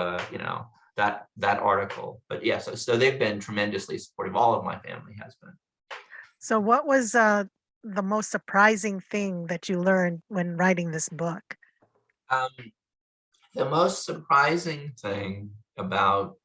that article. But yeah, so they've been tremendously supportive. All of my family has been. So, what was the most surprising thing that you learned when writing this book? Um, the most surprising thing about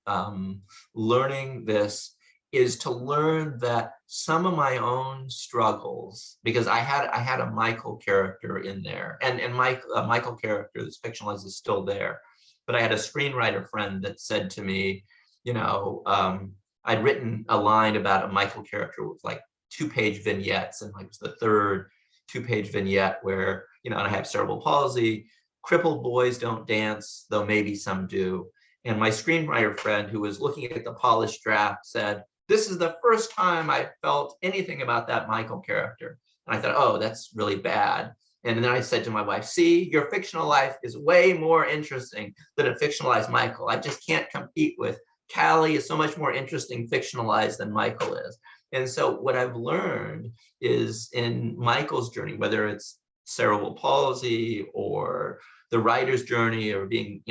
learning this is to learn that some of my own struggles, because I had a Michael character in there, and Michael character that's fictionalized is still there. But I had a screenwriter friend that said to me, I'd written a line about a Michael character with like 2-page vignettes, and like it was the third 2-page vignette where, and I have cerebral palsy, crippled boys don't dance, though maybe some do. And my screenwriter friend, who was looking at the polished draft, said, this is the first time I felt anything about that Michael character. And I thought, oh, that's really bad. And then I said to my wife, see, your fictional life is way more interesting than a fictionalized Michael. I just can't compete with Callie. Is so much more interesting fictionalized than Michael is. And so what I've learned is in Michael's journey, whether it's cerebral palsy or the writer's journey, or being,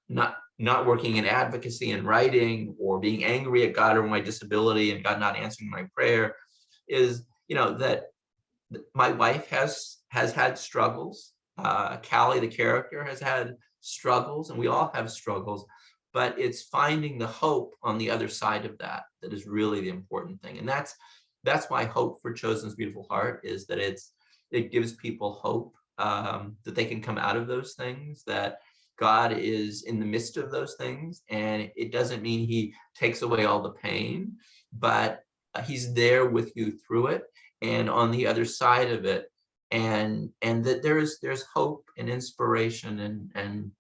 not working in advocacy and writing, or being angry at God over my disability and God not answering my prayer, is, that my wife has had struggles. Callie, the character, has had struggles, and we all have struggles, but it's finding the hope on the other side of that that is really the important thing. And that's why hope for Chosen's Beautiful Heart is that it gives people hope, that they can come out of those things, that God is in the midst of those things, and it doesn't mean he takes away all the pain, but he's there with you through it and on the other side of it, and that there's hope and inspiration, and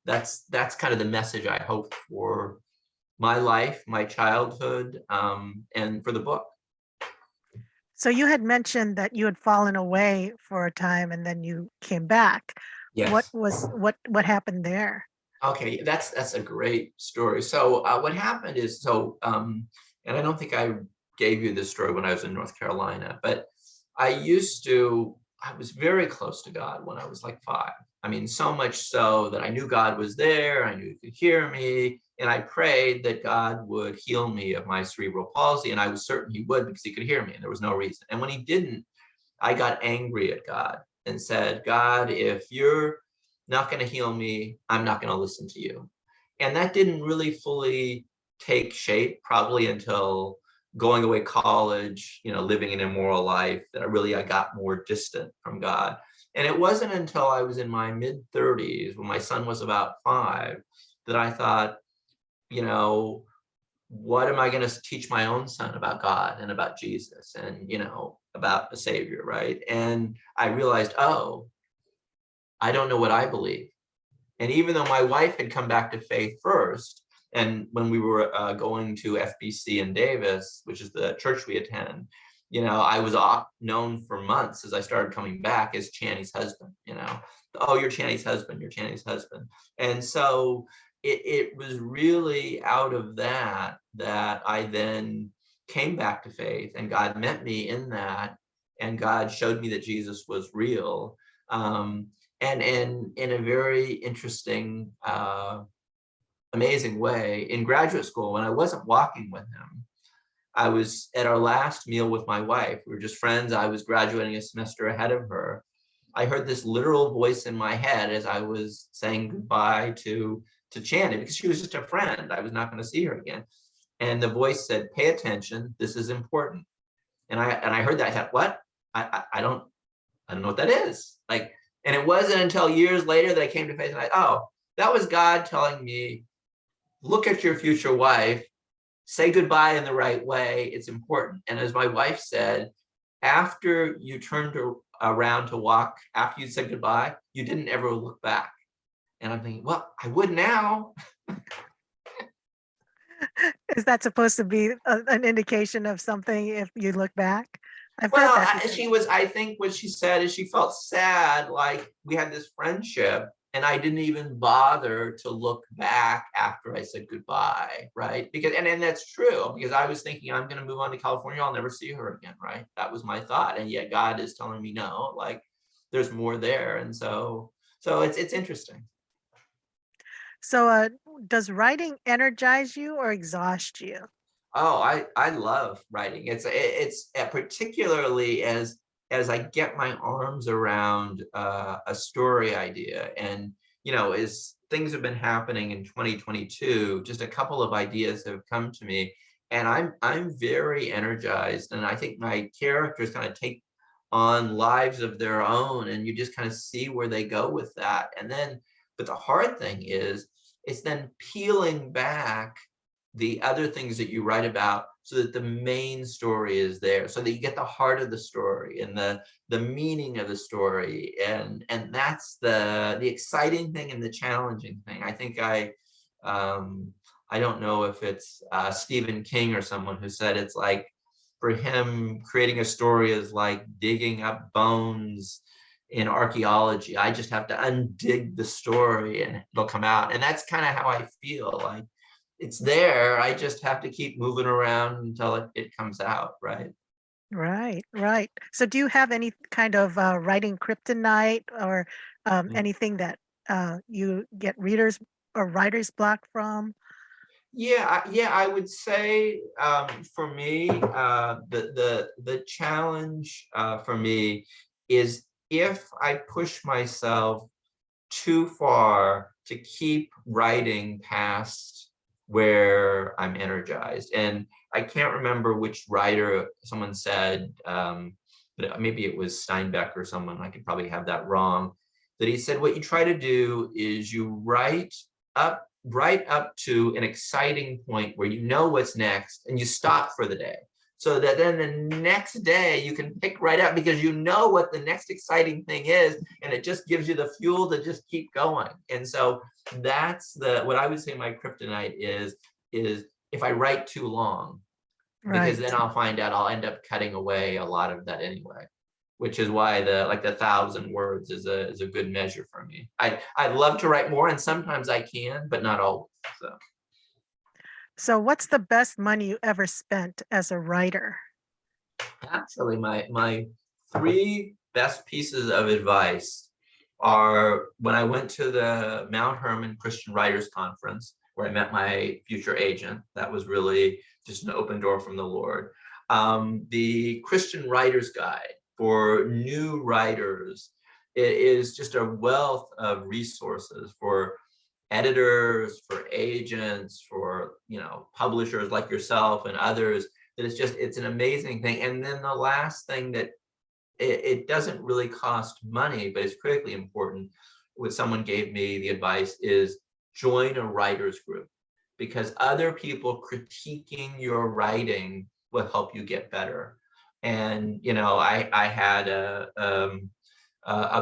that's kind of the message I hope for my life, my childhood, and for the book. So you had mentioned that you had fallen away for a time and then you came back. Yes. What happened there? Okay, that's a great story. So what happened is, and I don't think I gave you this story when I was in North Carolina, but I was very close to God when I was like 5. I mean, so much so that I knew God was there, I knew he could hear me, and I prayed that God would heal me of my cerebral palsy, and I was certain he would, because he could hear me and there was no reason. And when he didn't, I got angry at God and said, God, if you're not going to heal me, I'm not going to listen to you. And that didn't really fully take shape, probably until going away college, living an immoral life, that I got more distant from God. And it wasn't until I was in my mid-30s, when my son was about 5, that I thought, what am I going to teach my own son about God and about Jesus and, about the Savior, right? And I realized, oh, I don't know what I believe. And even though my wife had come back to faith first, and when we were going to FBC in Davis, which is the church we attend, I was known for months as I started coming back as Channy's husband, oh, you're Channy's husband, you're Channy's husband. And so it was really out of that I then came back to faith, and God met me in that, and God showed me that Jesus was real. And in a very interesting, amazing way, in graduate school, when I wasn't walking with him, I was at our last meal with my wife. We were just friends. I was graduating a semester ahead of her. I heard this literal voice in my head as I was saying goodbye to Channy, because she was just a friend. I was not going to see her again. And the voice said, pay attention, this is important. And I heard that. I thought, what? I don't know what that is. And it wasn't until years later that I came to faith, and that was God telling me, look at your future wife, say goodbye in the right way, it's important. And as my wife said, after you turned around to walk, after you said goodbye, you didn't ever look back. And I'm thinking, well, I would now. Is that supposed to be an indication of something if you look back? I've heard Well, that before. I think what she said is she felt sad, like we had this friendship, and I didn't even bother to look back after I said goodbye, right? Because, and that's true, because I was thinking, I'm going to move on to California, I'll never see her again, right? That was my thought. And yet God is telling me, no, there's more there. And so it's interesting. So does writing energize you or exhaust you? Oh, I love writing. It's particularly as I get my arms around a story idea, and as things have been happening in 2022, just a couple of ideas have come to me, and I'm very energized, and I think my characters kind of take on lives of their own, and you just kind of see where they go with that. And then, but the hard thing is, it's then peeling back the other things that you write about so that the main story is there, so that you get the heart of the story and the meaning of the story. And that's the exciting thing and the challenging thing. I think I don't know if it's Stephen King or someone who said it's like, for him, creating a story is like digging up bones in archaeology. I just have to undig the story and it'll come out. And that's kind of how I feel. Like, it's there. I just have to keep moving around until it comes out, right? Right. So do you have any kind of writing kryptonite, or Mm. Anything that you get readers or writer's block from? Yeah, I would say for me, the challenge for me is if I push myself too far to keep writing past where I'm energized. And I can't remember which writer someone said, but maybe it was Steinbeck or someone, I could probably have that wrong, that he said, what you try to do is you right up to an exciting point where you know what's next and you stop for the day. So that then the next day you can pick right up because you know what the next exciting thing is, and it just gives you the fuel to just keep going. And so that's what I would say my kryptonite is if I write too long, because Right. then I'll find out I'll end up cutting away a lot of that anyway, which is why the 1,000 words is a good measure for me. I'd love to write more, and sometimes I can, but not always. So So what's the best money you ever spent as a writer? actually, my three best pieces of advice are when I went to the Mount Hermon Christian Writers Conference, where I met my future agent. That was really just an open door from the Lord. The Christian Writers Guide for new writers, it is just a wealth of resources for editors, for agents, for publishers like yourself and others. That it's an amazing thing. And then the last thing that it doesn't really cost money, but it's critically important. What someone gave me the advice is join a writers group, because other people critiquing your writing will help you get better. And I had a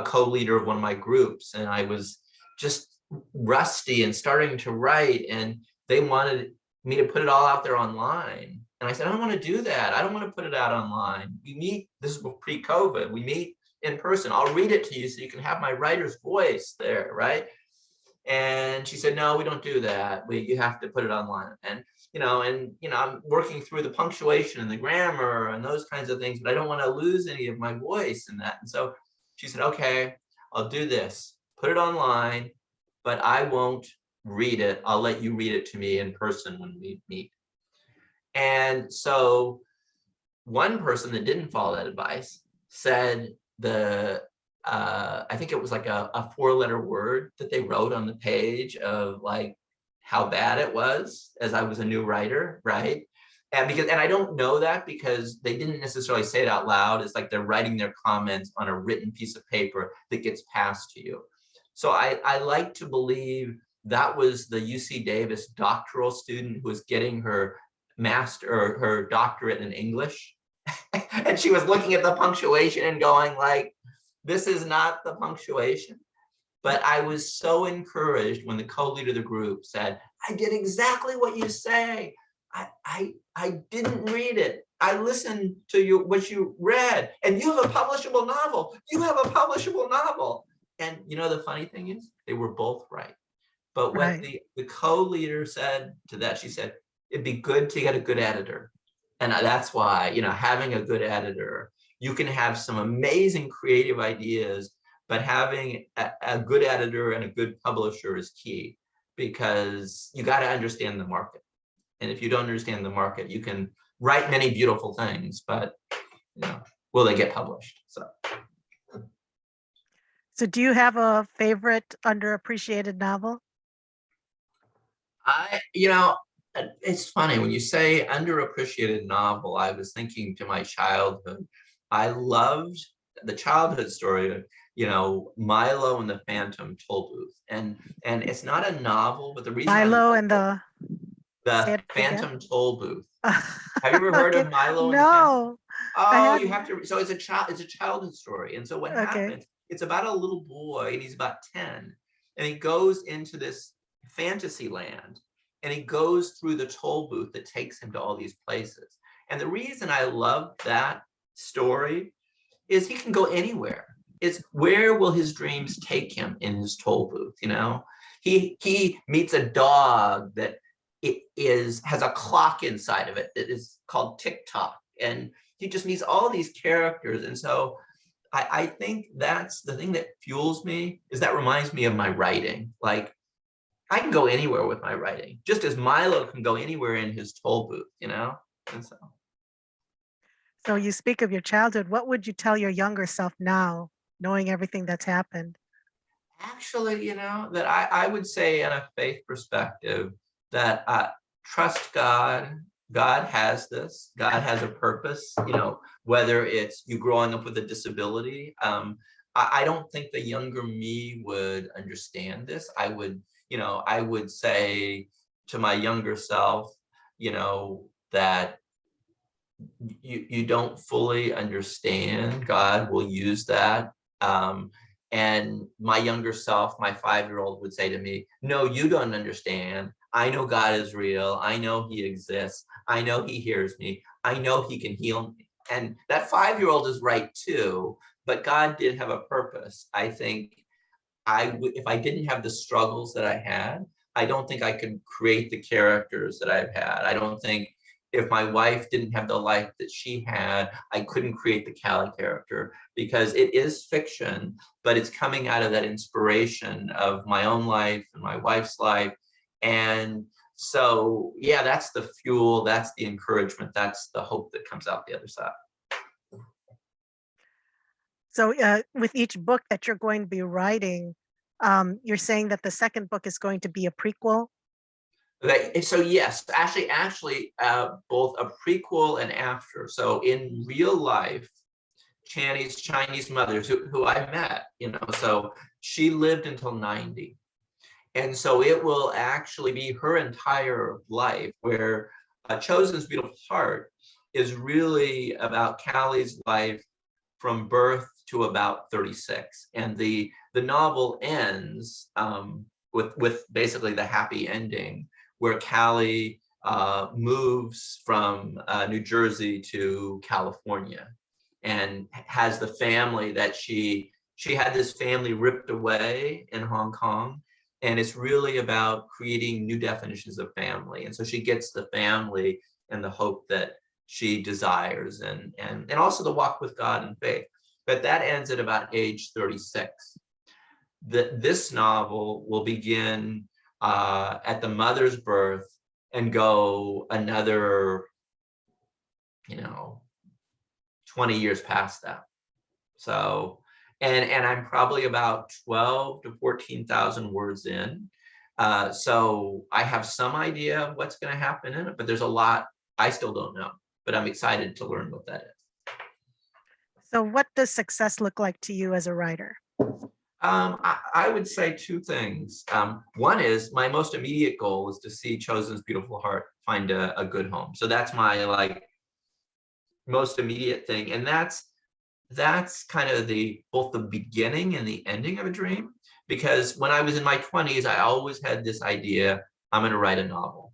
co-leader of one of my groups, and I was just rusty and starting to write, and they wanted me to put it all out there online. And I said, I don't want to do that. I don't want to put it out online. We meet, this is pre-COVID, we meet in person. I'll read it to you so you can have my writer's voice there, right? And she said, no, we don't do that. You have to put it online. And I'm working through the punctuation and the grammar and those kinds of things, but I don't want to lose any of my voice in that. And so she said, okay, I'll do this. Put it online, but I won't read it. I'll let you read it to me in person when we meet. And so one person that didn't follow that advice said I think it was like a 4-letter word that they wrote on the page of like how bad it was as I was a new writer, right? And I don't know that because they didn't necessarily say it out loud. It's like they're writing their comments on a written piece of paper that gets passed to you. So I like to believe that was the UC Davis doctoral student who was getting her master or her doctorate in English. And she was looking at the punctuation and going like, this is not the punctuation. But I was so encouraged when the co-leader of the group said, I did exactly what you say. I didn't read it. I listened to you, what you read, and you have a publishable novel. You have a publishable novel. And the funny thing is, they were both right. But what Right. the co-leader said to that, she said, it'd be good to get a good editor. And that's why, having a good editor, you can have some amazing creative ideas, but having a good editor and a good publisher is key, because you got to understand the market. And if you don't understand the market, you can write many beautiful things, but will they get published? So do you have a favorite underappreciated novel? It's funny when you say underappreciated novel. I was thinking to my childhood. I loved the childhood story of Milo and the Phantom Tollbooth, and it's not a novel, but the reason I Milo love and it, say the it again. Phantom Tollbooth. Have you ever heard Okay. of Milo and the Phantom? No, I Oh, you hadn't. have to. So it's a childhood story, and so what Okay. happens? It's about a little boy, and he's about 10, and he goes into this fantasy land, and he goes through the toll booth that takes him to all these places. And the reason I love that story is he can go anywhere. It's where will his dreams take him in his toll booth? He meets a dog that has a clock inside of it that is called TikTok, and he just meets all these characters. And so I think that's the thing that fuels me, is that reminds me of my writing. Like, I can go anywhere with my writing, just as Milo can go anywhere in his toll booth, you know? And so So you speak of your childhood. What would you tell your younger self now, knowing everything that's happened? actually, that I would say in a faith perspective that trust God. God has this. God has a purpose. Whether it's you growing up with a disability. I don't think the younger me would understand this. I would say to my younger self, that you don't fully understand. God will use that. And my younger self, my 5-year-old, would say to me, no, you don't understand. I know God is real. I know he exists. I know he hears me. I know he can heal me. And that 5-year-old is right too, but God did have a purpose. I think if I didn't have the struggles that I had, I don't think I could create the characters that I've had. I don't think if my wife didn't have the life that she had, I couldn't create the Callie character, because it is fiction, but it's coming out of that inspiration of my own life and my wife's life. And so, yeah, that's the fuel, that's the encouragement, that's the hope that comes out the other side. So with each book that you're going to be writing, you're saying that the second book is going to be a prequel. So yes, actually, both a prequel and after. So in real life, Channy's Chinese mother, who I met, so she lived until 90. And so it will actually be her entire life, where Chosen's Beautiful Heart is really about Callie's life from birth to about 36. And the novel ends with basically the happy ending, where Callie moves from New Jersey to California and has the family that she had this family ripped away in Hong Kong. And it's really about creating new definitions of family. And so she gets the family and the hope that she desires, and also the walk with God and faith. But that ends at about age 36. This novel will begin at the mother's birth and go another, 20 years past that. So, and I'm probably about 12 to 14,000 words in. So I have some idea of what's going to happen in it, but there's a lot I still don't know, but I'm excited to learn what that is. So what does success look like to you as a writer? I would say two things. One is my most immediate goal is to see Chosen's Beautiful Heart find a good home. So that's my most immediate thing. And that's kind of both the beginning and the ending of a dream. Because when I was in my 20s, I always had this idea, I'm going to write a novel.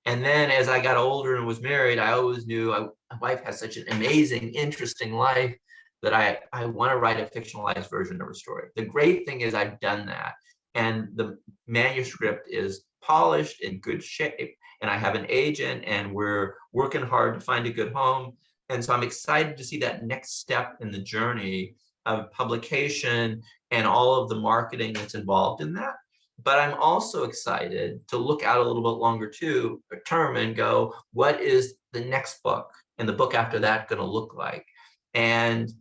And then as I got older and was married, I always knew my wife has such an amazing, interesting life that I want to write a fictionalized version of her story. The great thing is I've done that. And the manuscript is polished, in good shape. And I have an agent, and we're working hard to find a good home. And so I'm excited to see that next step in the journey of publication and all of the marketing that's involved in that. But I'm also excited to look out a little bit longer too, term, and go, what is the next book and the book after that going to look like? And,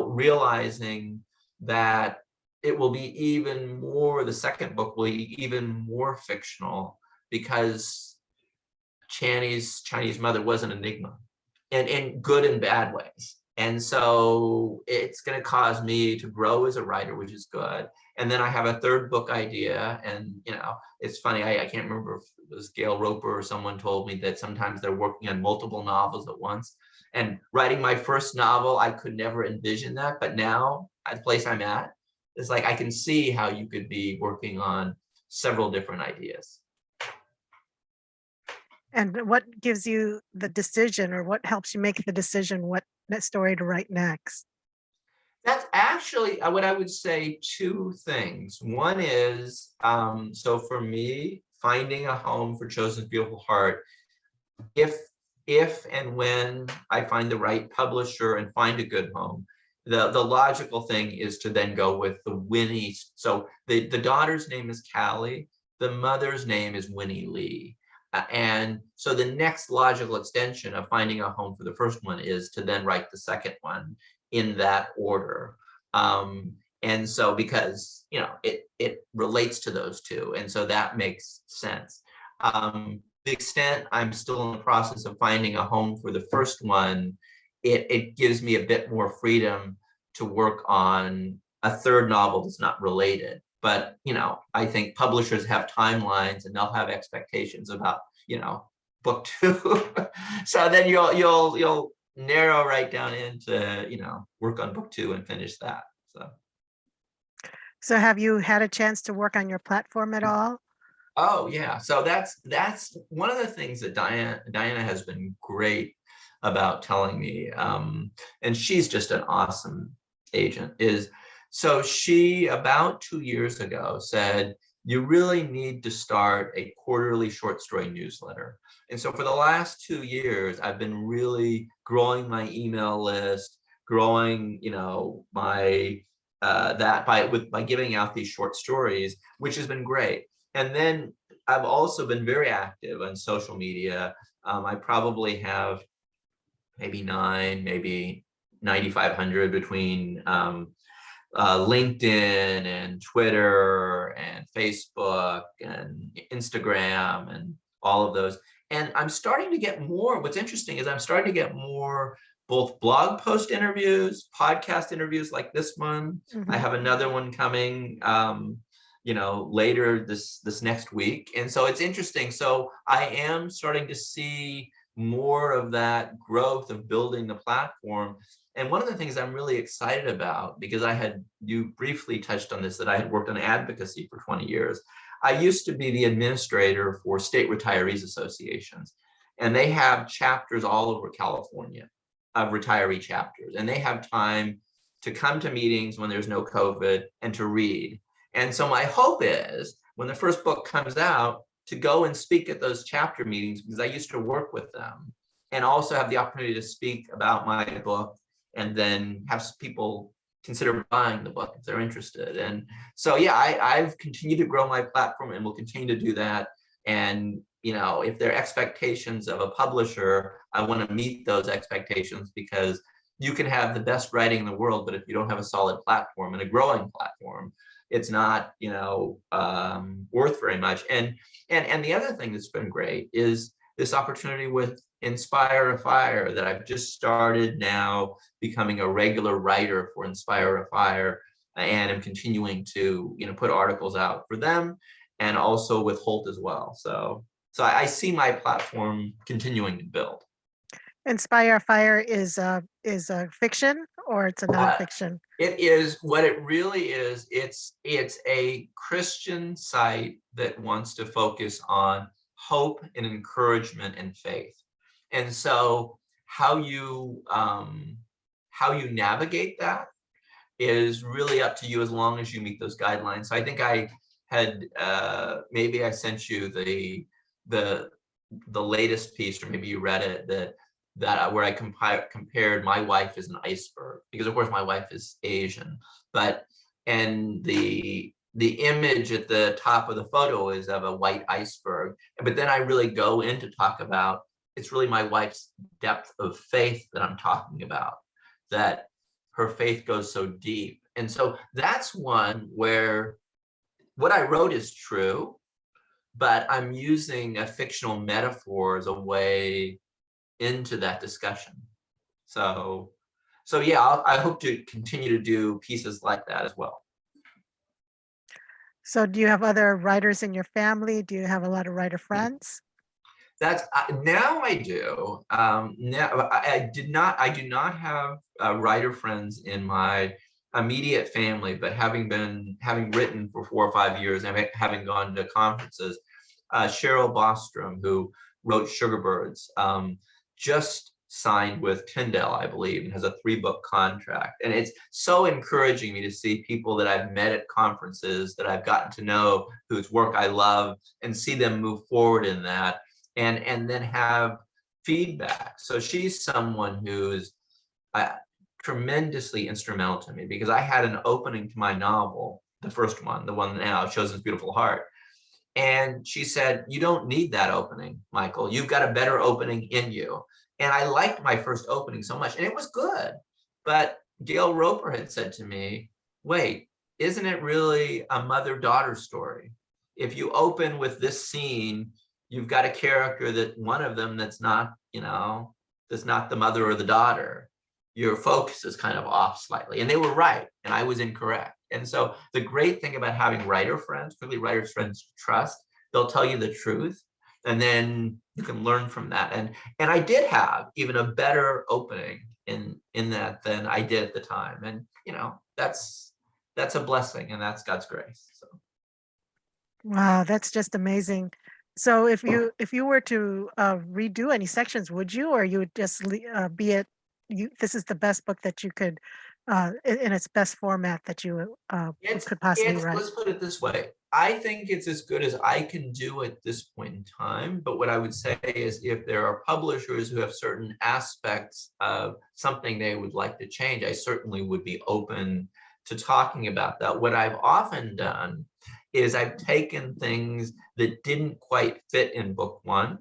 realizing that it will be even more, the second book will be even more fictional, because Channy's Chinese mother was an enigma, and in good and bad ways. And so it's going to cause me to grow as a writer, which is good. And then I have a third book idea. And, it's funny, I can't remember if it was Gail Roper or someone told me that sometimes they're working on multiple novels at once. And writing my first novel, I could never envision that. But now, at the place I'm at, it's like I can see how you could be working on several different ideas. And what gives you the decision, or what helps you make the decision what story to write next? That's actually what I would say, two things. One is, so for me, finding a home for Chosen's Beautiful Heart, if and when I find the right publisher and find a good home, the logical thing is to then go with the Winnie. So the daughter's name is Callie. The mother's name is Winnie Lee. And so the next logical extension of finding a home for the first one is to then write the second one in that order. And so because, you know, it relates to those two. And so that makes sense. The extent I'm still in the process of finding a home for the first one, it gives me a bit more freedom to work on a third novel that's not related. But, you know, I think publishers have timelines and they'll have expectations about, you know, book two. So then you'll narrow right down into, you know, work on book two and finish that. So have you had a chance to work on your platform at all? Oh yeah, so that's one of the things that Diana has been great about telling me, and she's just an awesome agent, is so she about 2 years ago said, you really need to start a quarterly short story newsletter. And so for the last 2 years, I've been really growing my email list, growing, you know, my by giving out these short stories, which has been great. And then I've also been very active on social media. I probably have maybe 9,500 between LinkedIn and Twitter and Facebook and Instagram and all of those. And I'm starting to get more, what's interesting is I'm starting to get more both blog post interviews, podcast interviews like this one. Mm-hmm. I have another one coming, you know, later this next week. And so it's interesting. So I am starting to see more of that growth of building the platform. And one of the things I'm really excited about, because you briefly touched on this, that I had worked on advocacy for 20 years. I used to be the administrator for state retirees associations, and they have chapters all over California of retiree chapters, and they have time to come to meetings when there's no COVID and to read. And so my hope is when the first book comes out, to go and speak at those chapter meetings, because I used to work with them, and also have the opportunity to speak about my book and then have people consider buying the book if they're interested. And so, yeah, I've continued to grow my platform and will continue to do that. And, you know, if there are expectations of a publisher, I want to meet those expectations, because you can have the best writing in the world, but if you don't have a solid platform and a growing platform, it's not, you know, worth very much. And the other thing that's been great is this opportunity with Inspire a Fire, that I've just started now becoming a regular writer for Inspire a Fire, and I'm continuing to, you know, put articles out for them, and also with Holt as well. So I see my platform continuing to build. Inspire Fire is a fiction, or it's a nonfiction? It is what it really is. It's a Christian site that wants to focus on hope and encouragement and faith. And so how you navigate that is really up to you, as long as you meet those guidelines. So I think I had maybe I sent you the latest piece, or maybe you read it, that where I compared my wife as an iceberg, because of course my wife is Asian, and the image at the top of the photo is of a white iceberg. But then I really go in to talk about, it's really my wife's depth of faith that I'm talking about, that her faith goes so deep. And so that's one where what I wrote is true, but I'm using a fictional metaphor as a way into that discussion. So yeah, I hope to continue to do pieces like that as well. So do you have other writers in your family? Do you have a lot of writer friends? Now I do. Now I do not have writer friends in my immediate family, but having written for 4 or 5 years and having gone to conferences, Cheryl Bostrom, who wrote Sugarbirds, just signed with Tyndale, I believe, and has a 3-book contract. And it's so encouraging me to see people that I've met at conferences, that I've gotten to know, whose work I love, and see them move forward in that, and then have feedback. So she's someone who's tremendously instrumental to me because I had an opening to my novel, the first one, the one now, Chosen's Beautiful Heart. And she said, you don't need that opening, Michael. You've got a better opening in you. And I liked my first opening so much, and it was good. But Gail Roper had said to me, wait, isn't it really a mother-daughter story? If you open with this scene, you've got a character that one of them that's not, that's not the mother or the daughter. Your focus is kind of off slightly. And they were right, and I was incorrect. And so the great thing about having writer friends, really writer friends to trust, they'll tell you the truth, and then you can learn from that. And I did have even a better opening in that than I did at the time. And that's a blessing, and that's God's grace. So Wow, that's just amazing. So if you were to redo any sections, would you, or you would just be it? This is the best book that you could, in its best format that you could possibly write. let's put it this way. I think it's as good as I can do at this point in time. But what I would say is if there are publishers who have certain aspects of something they would like to change, I certainly would be open to talking about that. What I've often done is I've taken things that didn't quite fit in book one,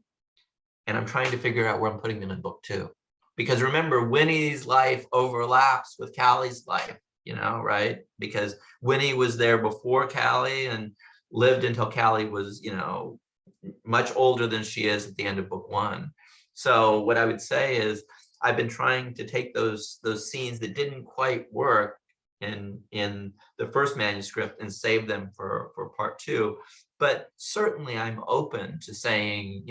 and I'm trying to figure out where I'm putting them in book two. Because remember, Winnie's life overlaps with Callie's life, right? Because Winnie was there before Callie and lived until Callie was, much older than she is at the end of book one. So what I would say is I've been trying to take those scenes that didn't quite work in the first manuscript and save them for part two. But certainly I'm open to saying,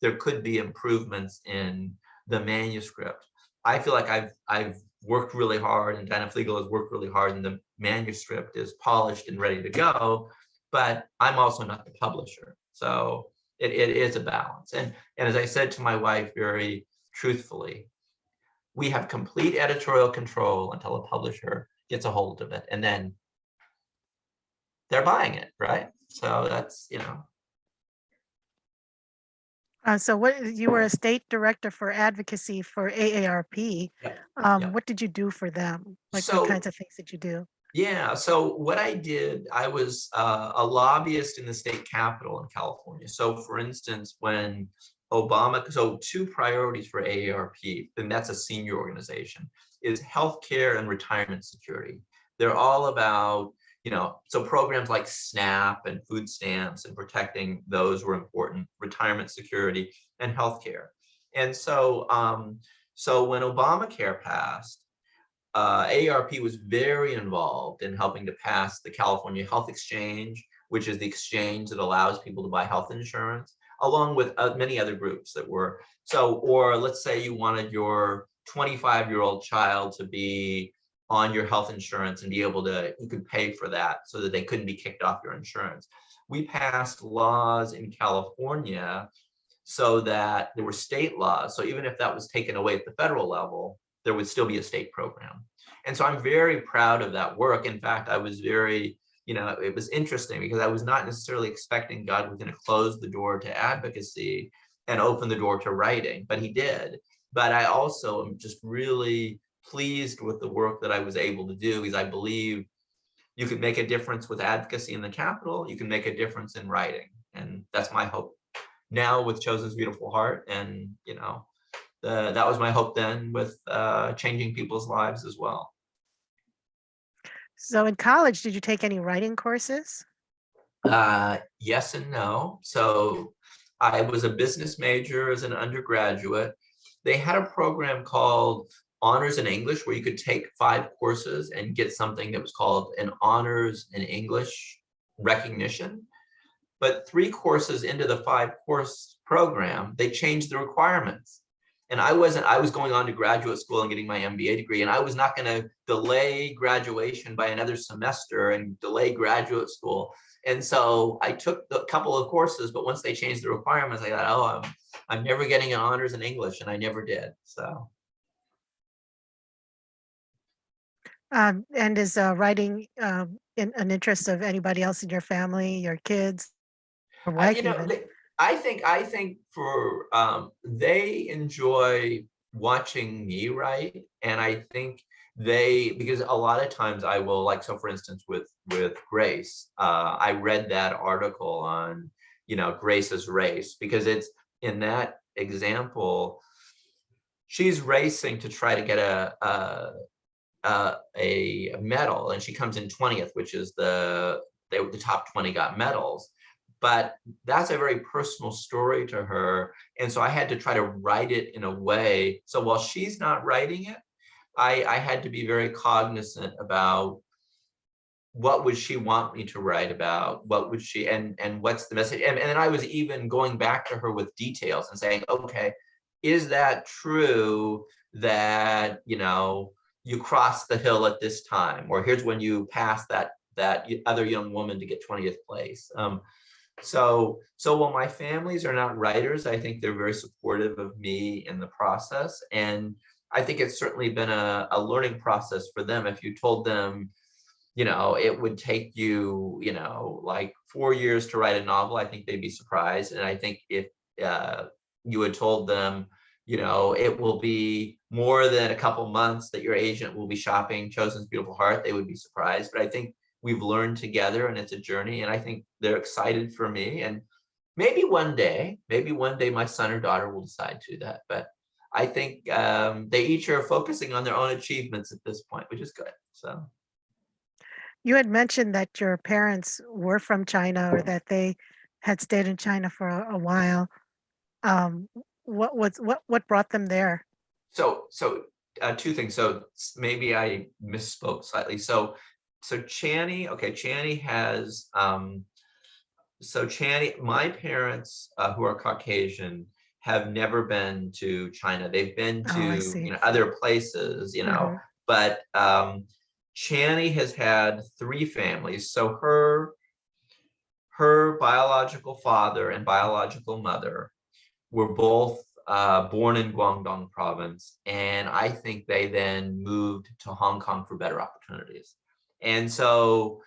there could be improvements in the manuscript. I feel like I've worked really hard, and Dinah Flegel has worked really hard, and the manuscript is polished and ready to go, but I'm also not the publisher. So it is a balance. And as I said to my wife very truthfully, we have complete editorial control until a publisher gets a hold of it, and then they're buying it, right? So that's, So you were a state director for advocacy for AARP. Yep. What did you do for them? Like what So kinds of things did you do? yeah, so what I did, I was a lobbyist in the state capitol in California. So for instance, when Obama, so two priorities for AARP, and that's a senior organization, is healthcare and retirement security. They're all about, so programs like SNAP and food stamps and protecting those were important, retirement security and healthcare. And so, so when Obamacare passed, AARP was very involved in helping to pass the California Health Exchange, which is the exchange that allows people to buy health insurance, along with many other groups that were. So, or let's say you wanted your 25-year-old child to be on your health insurance and be able to, you could pay for that so that they couldn't be kicked off your insurance. We passed laws in California so that there were state laws. So even if that was taken away at the federal level, there would still be a state program. And so I'm very proud of that work. In fact, I was very, it was interesting because I was not necessarily expecting God was going to close the door to advocacy and open the door to writing, but he did. But I also am just really pleased with the work that I was able to do because I believe you could make a difference with advocacy in the Capitol, you can make a difference in writing. And that's my hope now with Chosen's Beautiful Heart. And, that was my hope then with changing people's lives as well. So in college, did you take any writing courses? Yes and no. So I was a business major as an undergraduate. They had a program called Honors in English where you could take 5 courses and get something that was called an Honors in English recognition. But 3 courses into the 5-course program, they changed the requirements. And I was going on to graduate school and getting my MBA degree, and I was not going to delay graduation by another semester and delay graduate school. And so I took a couple of courses, but once they changed the requirements, I thought, oh, I'm never getting an honors in English, and I never did. So. And is writing an interest of anybody else in your family, your kids, or wife even? I think for they enjoy watching me write, and I think because a lot of times I will, like, so for instance, with Grace, I read that article on, Grace's race, because it's in that example, she's racing to try to get a medal, and she comes in 20th, which is the top 20 got medals. But that's a very personal story to her. And so I had to try to write it in a way. So while she's not writing it, I had to be very cognizant about what would she want me to write about, what would she, and what's the message. And then I was even going back to her with details and saying, okay, is that true that, you crossed the hill at this time, or here's when you passed that other young woman to get 20th place. So while my families are not writers, I think they're very supportive of me in the process. And I think it's certainly been a learning process for them. If you told them, it would take you, like 4 years to write a novel, I think they'd be surprised. And I think if you had told them, it will be more than a couple months that your agent will be shopping Chosen's Beautiful Heart, they would be surprised. But I think we've learned together, and it's a journey. And I think they're excited for me. And maybe one day my son or daughter will decide to do that. But I think they each are focusing on their own achievements at this point, which is good. So. You had mentioned that your parents were from China, or that they had stayed in China for a while. Um, what brought them there? So two things. So maybe I misspoke slightly. So Channy has my parents, who are Caucasian, have never been to China. They've been Oh, I to, see. other places, Hmm. but Channy has had three families. So her biological father and biological mother were both born in Guangdong province. And I think they then moved to Hong Kong for better opportunities. And so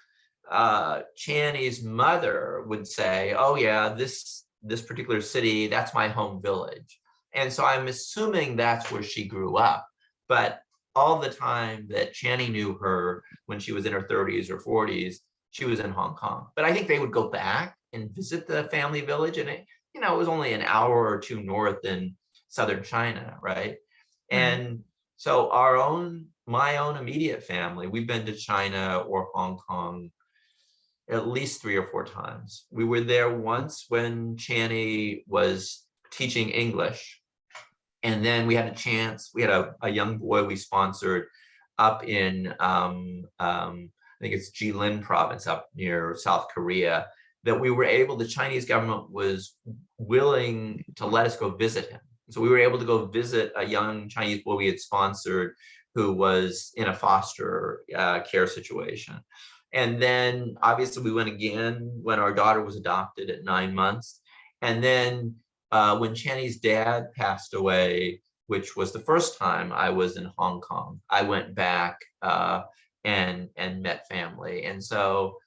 Channy's mother would say, oh yeah, this particular city, that's my home village. And so I'm assuming that's where she grew up. But all the time that Channy knew her, when she was in her 30s or 40s, she was in Hong Kong. But I think they would go back and visit the family village. And it was only an hour or two north in southern China, right? Right. And so my own immediate family, we've been to China or Hong Kong at least 3 or 4 times. We were there once when Channy was teaching English. And then we had a young boy we sponsored up in, I think it's Jilin province up near South Korea, that the Chinese government was willing to let us go visit him. So we were able to go visit a young Chinese boy we had sponsored who was in a foster care situation. And then obviously we went again when our daughter was adopted at 9 months. And then when Channy's dad passed away, which was the first time I was in Hong Kong, I went back and met family. And so,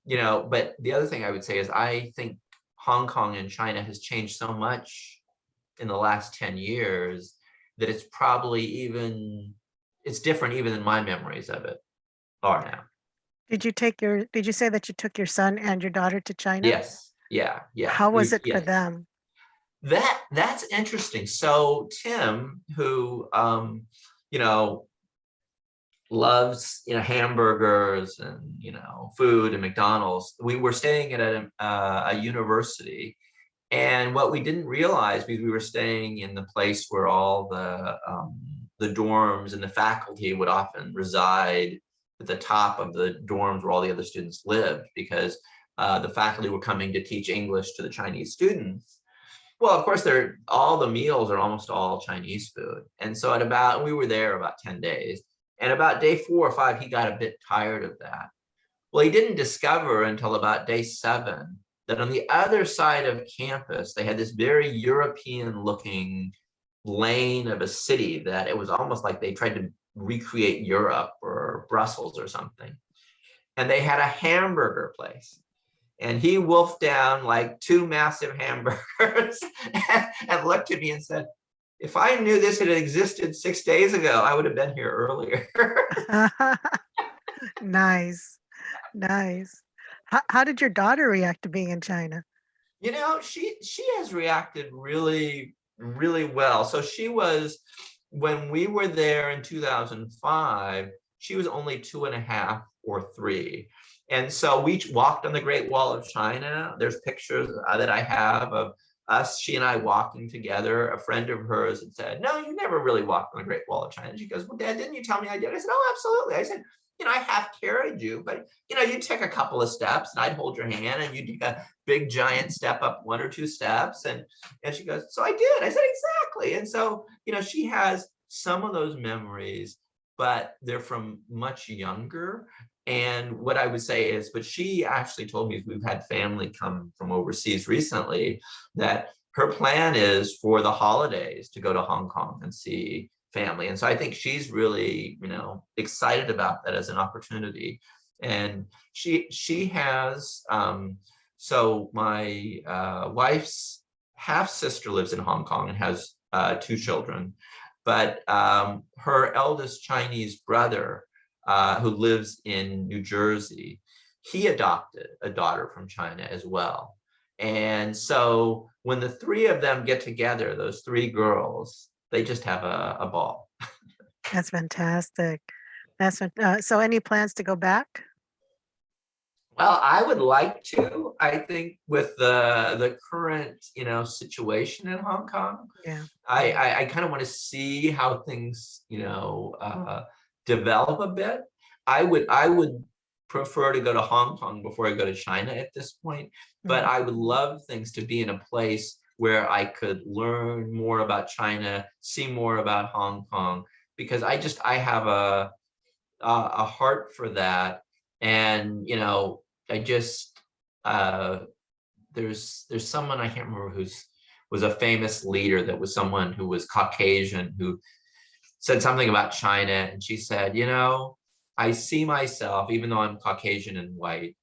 but the other thing I would say is I think Hong Kong and China has changed so much in the last 10 years that it's different even than my memories of it are now. Did you say that you took your son and your daughter to China? Yes. Yeah. How was it for Yeah. them? That's interesting. So Tim, who loves hamburgers and food and McDonald's, we were staying at a university, and what we didn't realize, because we were staying in the place where all the dorms and the faculty would often reside, at the top of the dorms where all the other students lived, because the faculty were coming to teach English to the Chinese students. Well, of course, all the meals are almost all Chinese food. And so we were there about 10 days. And about day 4 or 5, he got a bit tired of that. Well, he didn't discover until about day 7 that on the other side of campus, they had this very European looking lane of a city that it was almost like they tried to recreate Europe or Brussels or something. And they had a hamburger place. And he wolfed down like 2 massive hamburgers and looked at me and said, if I knew this had existed 6 days ago, I would have been here earlier. Nice, nice. How did your daughter react to being in China? She has reacted really, really well. So she was, when we were there in 2005, she was only 2.5 or 3. And so we walked on the Great Wall of China. There's pictures that I have of us, she and I walking together. A friend of hers had said, "No, you never really walked on the Great Wall of China." And she goes, "Well, Dad, didn't you tell me I did?" I said, "Oh, absolutely." I said, "I half carried you, but you'd take a couple of steps and I'd hold your hand and you'd take a big giant step up 1 or 2 steps." And she goes, "So I did." I said, "Exactly." And so, she has some of those memories, but they're from much younger. And what I would say is, but she actually told me, we've had family come from overseas recently, that her plan is for the holidays to go to Hong Kong and see family. And so I think she's really, excited about that as an opportunity. And she has, so my wife's half sister lives in Hong Kong and has 2 children, but her eldest Chinese brother, who lives in New Jersey, he adopted a daughter from China as well. And so when the 3 of them get together, those 3 girls, they just have a ball. That's fantastic. So any plans to go back? Well, I would like to. I think with the current, situation in Hong Kong, Yeah. I kind of want to see how things, develop a bit. I would prefer to go to Hong Kong before I go to China at this point, but Mhm. I would love things to be in a place where I could learn more about China, see more about Hong Kong, because I have a heart for that. And I just uh there's someone, I can't remember, who's was a famous leader, that was someone who was Caucasian, who said something about China, and she said, "I see myself, even though I'm Caucasian and white,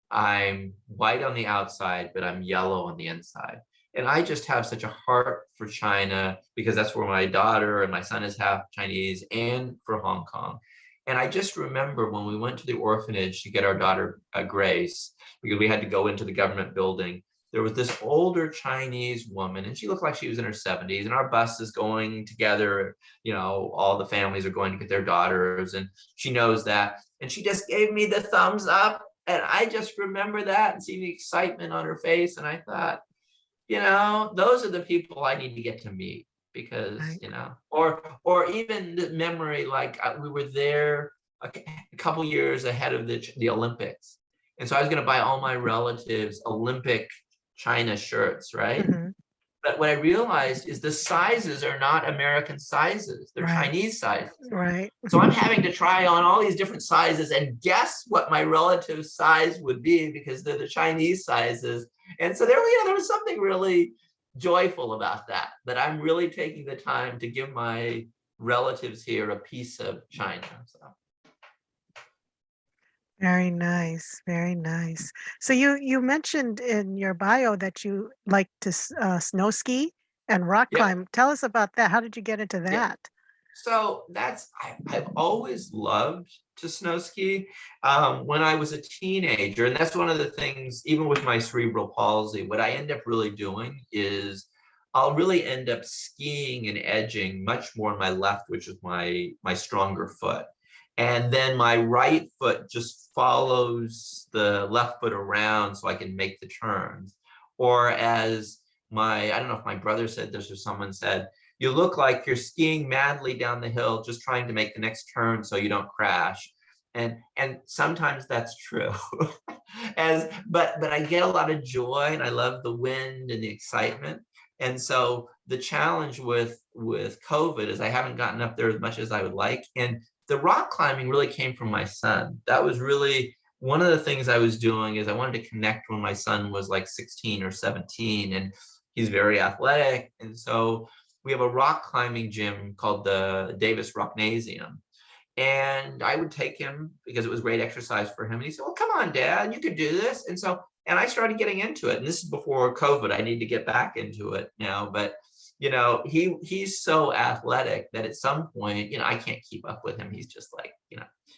I'm white on the outside, but I'm yellow on the inside." And I just have such a heart for China, because that's where my daughter and my son is half Chinese, and for Hong Kong. And I just remember when we went to the orphanage to get our daughter Grace, because we had to go into the government building, there was this older Chinese woman, and she looked like she was in her 70s, and our bus is going together, all the families are going to get their daughters, and she knows that. And she just gave me the thumbs up, and I just remember that and see the excitement on her face. And I thought, those are the people I need to get to meet, because, Right. or even the memory, like we were there a couple years ahead of the Olympics. And so I was going to buy all my relatives Olympic China shirts, right? Mhm. But what I realized is the sizes are not American sizes, they're Right. Chinese sizes. Right. So I'm having to try on all these different sizes and guess what my relative's size would be, because they're the Chinese sizes. And so there was something really joyful about that I'm really taking the time to give my relatives here a piece of China. So Very nice. Very nice. So you mentioned in your bio that you like to snow ski and rock yeah, climb. Tell us about that. How did you get into yeah. that? So I've always loved to snow ski. When I was a teenager, and that's one of the things, even with my cerebral palsy, what I end up really doing is I'll really end up skiing and edging much more on my left, which is my stronger foot. And then my right foot just follows the left foot around so I can make the turns. Or as I don't know if my brother said this or someone said, "You look like you're skiing madly down the hill, just trying to make the next turn so you don't crash." And sometimes that's true. But I get a lot of joy, and I love the wind and the excitement. And so the challenge with COVID is I haven't gotten up there as much as I would like. And the rock climbing really came from my son. That was really one of the things I was doing, is I wanted to connect when my son was like 16 or 17, and he's very athletic. And so we have a rock climbing gym called the Davis Rocknasium. And I would take him because it was great exercise for him. And he said, "Well, come on, Dad, you could do this." And I started getting into it. And this is before COVID. I need to get back into it now. But he's so athletic that at some point, I can't keep up with him. He's just like,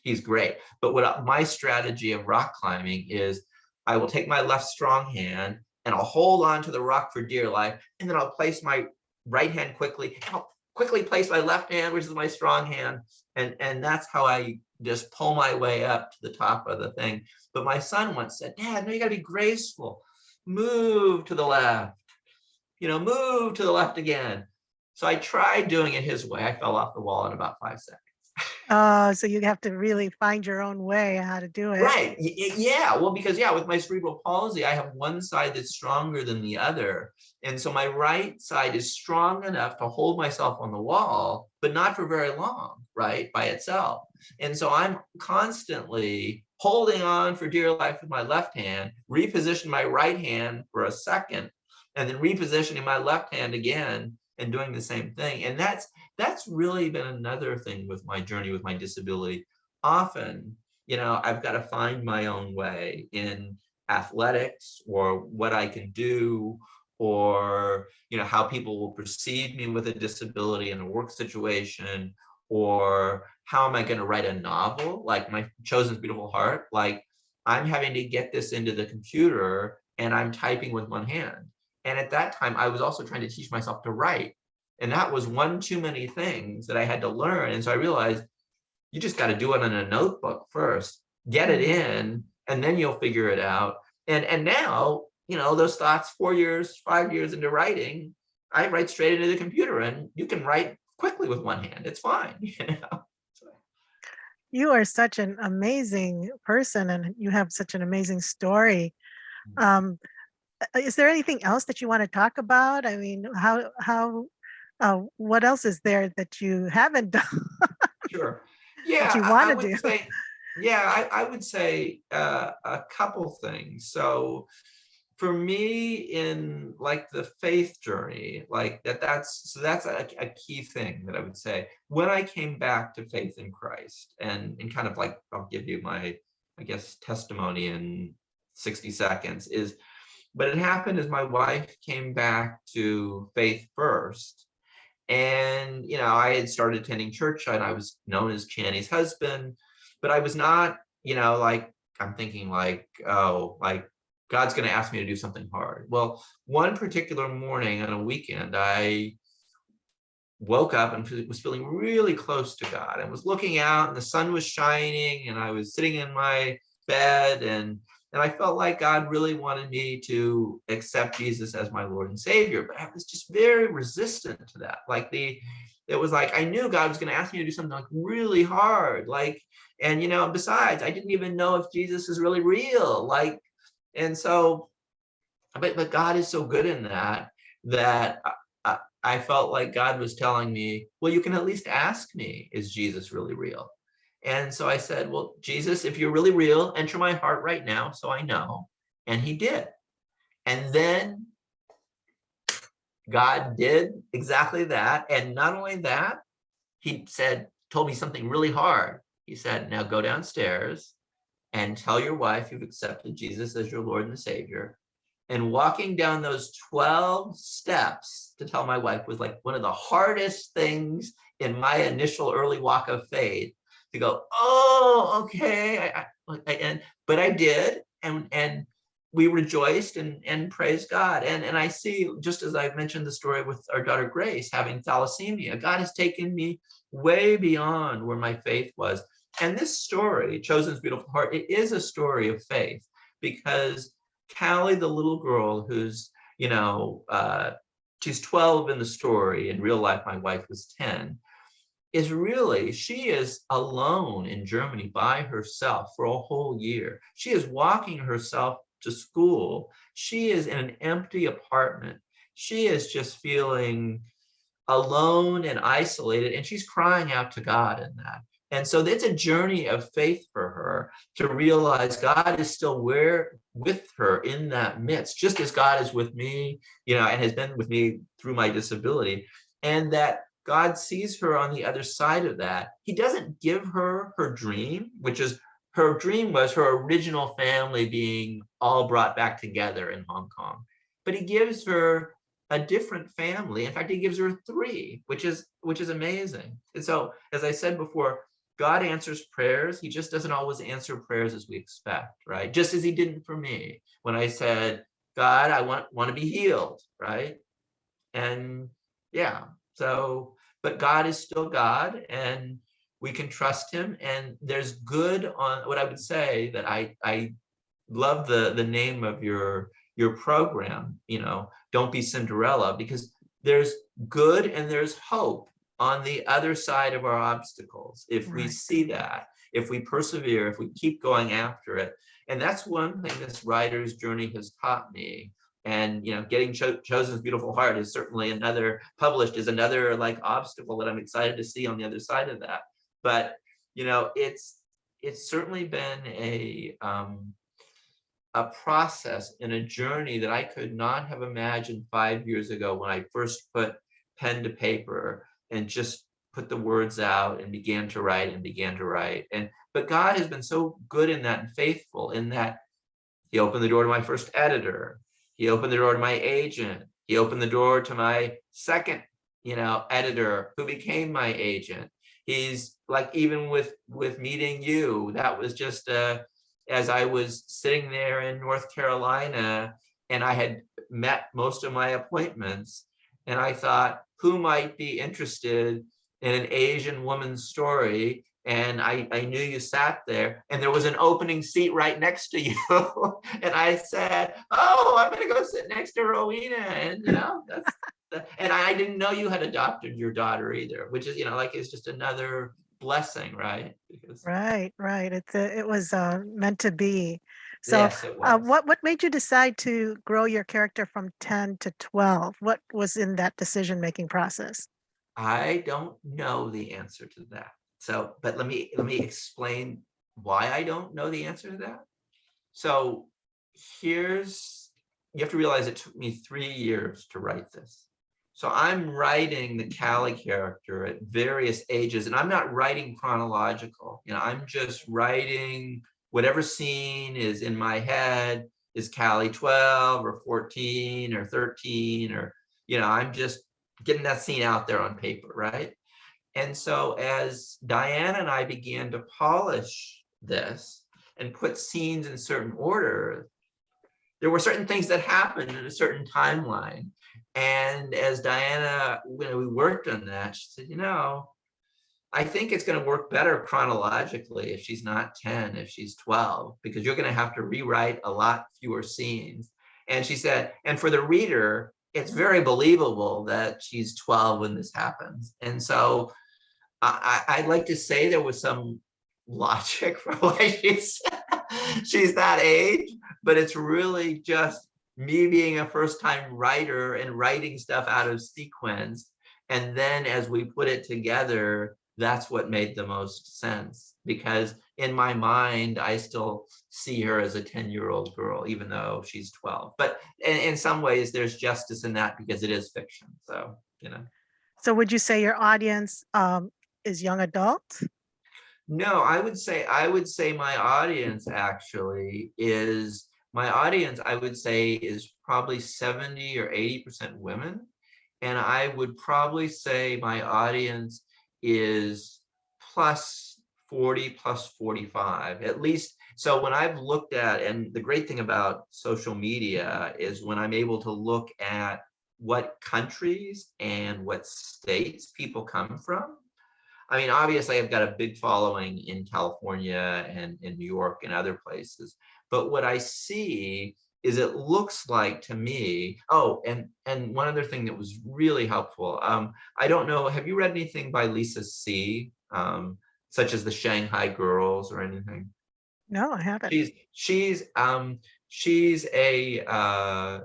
he's great. But my strategy of rock climbing is I will take my left strong hand and I'll hold on to the rock for dear life. And then I'll place my right hand quickly. I'll quickly place my left hand, which is my strong hand. And that's how I just pull my way up to the top of the thing. But my son once said, Dad, no, you gotta be graceful. Move to the left, move to the left again. So I tried doing it his way. I fell off the wall in about 5 seconds. Oh, so you have to really find your own way how to do it. Right. Yeah. Well, because with my cerebral palsy, I have one side that's stronger than the other. And so my right side is strong enough to hold myself on the wall, but not for very long, right, by itself. And so I'm constantly holding on for dear life with my left hand, reposition my right hand for a second, and then repositioning my left hand again and doing the same thing. And that's really been another thing with my journey with my disability. Often, I've got to find my own way in athletics or what I can do, or, how people will perceive me with a disability in a work situation, or how am I going to write a novel like my Chosen's Beautiful Heart? Like, I'm having to get this into the computer and I'm typing with one hand. And at that time, I was also trying to teach myself to write. And that was one too many things that I had to learn. And so I realized you just got to do it in a notebook first, get it in, and then you'll figure it out. And now, those thoughts 4 years, 5 years into writing, I write straight into the computer, and you can write quickly with one hand. It's fine. You are such an amazing person and you have such an amazing story. Um, is there anything else that you want to talk about? I mean, what else is there that you haven't done Sure. that Yeah, you I want to would do? say, I would say a couple things. So for me, in like the faith journey, like that's a key thing that I would say. When I came back to faith in Christ, and kind of like, I'll give you my, I guess, testimony in 60 seconds, is what had happened is my wife came back to faith first. And, I had started attending church and I was known as Channy's husband, but I was not, like, I'm thinking like, oh, like God's going to ask me to do something hard. Well, one particular morning on a weekend, I woke up and was feeling really close to God and was looking out and the sun was shining and I was sitting in my bed and I felt like God really wanted me to accept Jesus as my Lord and Savior, but I was just very resistant to that. It was like, I knew God was going to ask me to do something like really hard. And besides, I didn't even know if Jesus is really real. And so, but God is so good in that I felt like God was telling me, well, you can at least ask me, is Jesus really real? And so I said, well, Jesus, if you're really real, enter my heart right now so I know. And he did. And then God did exactly that. And not only that, he told me something really hard. He said, now go downstairs and tell your wife you've accepted Jesus as your Lord and Savior. And walking down those 12 steps to tell my wife was like one of the hardest things in my initial early walk of faith, to go, oh, okay. But I did. And we rejoiced and praised God. And I see, just as I mentioned the story with our daughter Grace having thalassemia, God has taken me way beyond where my faith was. And this story, Chosen's Beautiful Heart, it is a story of faith, because Callie, the little girl who's, she's 12 in the story. In real life, my wife was 10. She is alone in Germany by herself for a whole year. She is walking herself to school. She is in an empty apartment. She is just feeling alone and isolated, and she's crying out to God in that. And so it's a journey of faith for her to realize God is still with her in that midst, just as God is with me, and has been with me through my disability, and that God sees her on the other side of that. He doesn't give her her dream, which is her dream was her original family being all brought back together in Hong Kong. But he gives her a different family. In fact, he gives her 3, which is amazing. And so, as I said before, God answers prayers. He just doesn't always answer prayers as we expect, right? Just as he didn't for me when I said, God, I want to be healed, right? And yeah, so, but God is still God, and we can trust him. And there's good on what I would say that I love the name of your program, Don't Be Cinderella, because there's good and there's hope on the other side of our obstacles. If we Right. see that, if we persevere, if we keep going after it. And that's one thing this writer's journey has taught me. And getting Chosen's Beautiful Heart is certainly published is another like obstacle that I'm excited to see on the other side of that. But it's certainly been a process and a journey that I could not have imagined 5 years ago when I first put pen to paper and just put the words out and began to write and began to write. But God has been so good in that and faithful in that he opened the door to my first editor. He opened the door to my agent. He opened the door to my second, editor who became my agent. He's like, even with meeting you, that was just as I was sitting there in North Carolina and I had met most of my appointments, and I thought, who might be interested in an Asian woman's story? And I knew you sat there, and there was an opening seat right next to you. And I said, oh, I'm going to go sit next to Rowena. And, and I didn't know you had adopted your daughter either, which is, it's just another blessing, right? Because Right, right. It was meant to be. So, yes, it was. what made you decide to grow your character from 10 to 12? What was in that decision-making process? I don't know the answer to that. So, but let me explain why I don't know the answer to that. So you have to realize it took me 3 years to write this. So I'm writing the Callie character at various ages, and I'm not writing chronological. I'm just writing whatever scene is in my head. Is Callie 12 or 14 or 13, or I'm just getting that scene out there on paper, right? And so as Diana and I began to polish this and put scenes in certain order, there were certain things that happened in a certain timeline. And as Diana, when we worked on that, she said, I think it's going to work better chronologically if she's not 10, if she's 12, because you're going to have to rewrite a lot fewer scenes. And she said, and for the reader, it's very believable that she's 12 when this happens. And so I'd like to say there was some logic for why she's that age, but it's really just me being a first-time writer and writing stuff out of sequence. And then as we put it together, that's what made the most sense, because in my mind, I still see her as a 10-year-old girl, even though she's 12. But in some ways, there's justice in that because it is fiction. So, So, would you say your audience is young adult? No, I would say my audience, I would say, is probably 70 or 80% women. And I would probably say my audience is plus 40, plus 45, at least. So when I've looked at, and the great thing about social media is when I'm able to look at what countries and what states people come from. I mean, obviously, I've got a big following in California and in New York and other places. But what I see is it looks like to me. Oh, and one other thing that was really helpful. I don't know. Have you read anything by Lisa C, such as the Shanghai Girls or anything? No, I haven't. She's a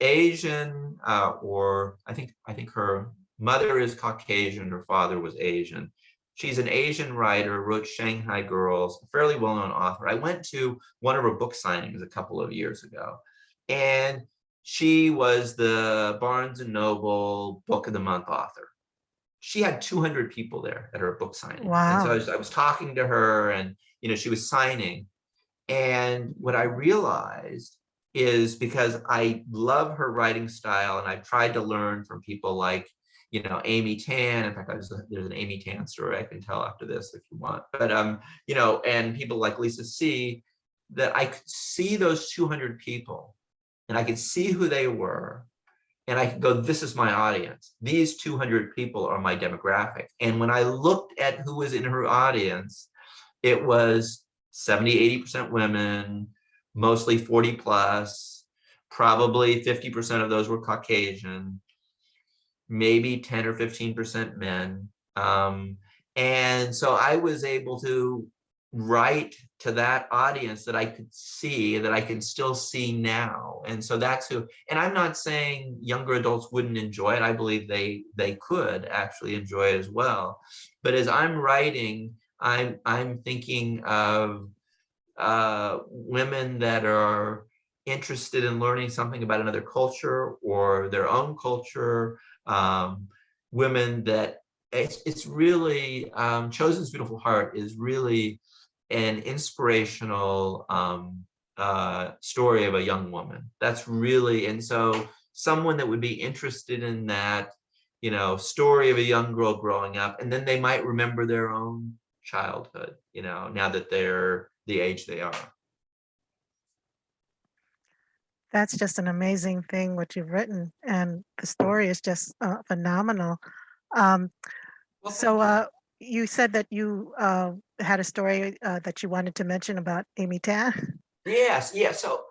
Asian, or I think her mother is Caucasian, her father was Asian. She's an Asian writer, wrote Shanghai Girls, a fairly well-known author. I went to one of her book signings a couple of years ago, and she was the Barnes and Noble Book of the Month author. She had 200 people there at her book signing. And so Wow. I was talking to her, and she was signing. And what I realized is because I love her writing style, and I've tried to learn from people like, Amy Tan. In fact, there's an Amy Tan story I can tell after this if you want. But and people like Lisa C, that I could see those 200 people, and I could see who they were, and I could go, this is my audience. These 200 people are my demographic. And when I looked at who was in her audience, it was 70, 80% women, mostly 40 plus, probably 50% of those were Caucasian, maybe 10 or 15% men. And so I was able to write to that audience that I could see, that I can still see now. And so that's who, and I'm not saying younger adults wouldn't enjoy it. I believe they could actually enjoy it as well. But as I'm writing, I'm thinking of women that are interested in learning something about another culture or their own culture, women that it's really, Chosen's Beautiful Heart is really an inspirational story of a young woman. That's really, and so someone that would be interested in that, story of a young girl growing up, and then they might remember their own childhood, now that they're the age they are. That's just an amazing thing what you've written, and the story is just phenomenal. Um, Well, so thank you. you said that you had a story that you wanted to mention about Amy Tan. Yes, yeah. So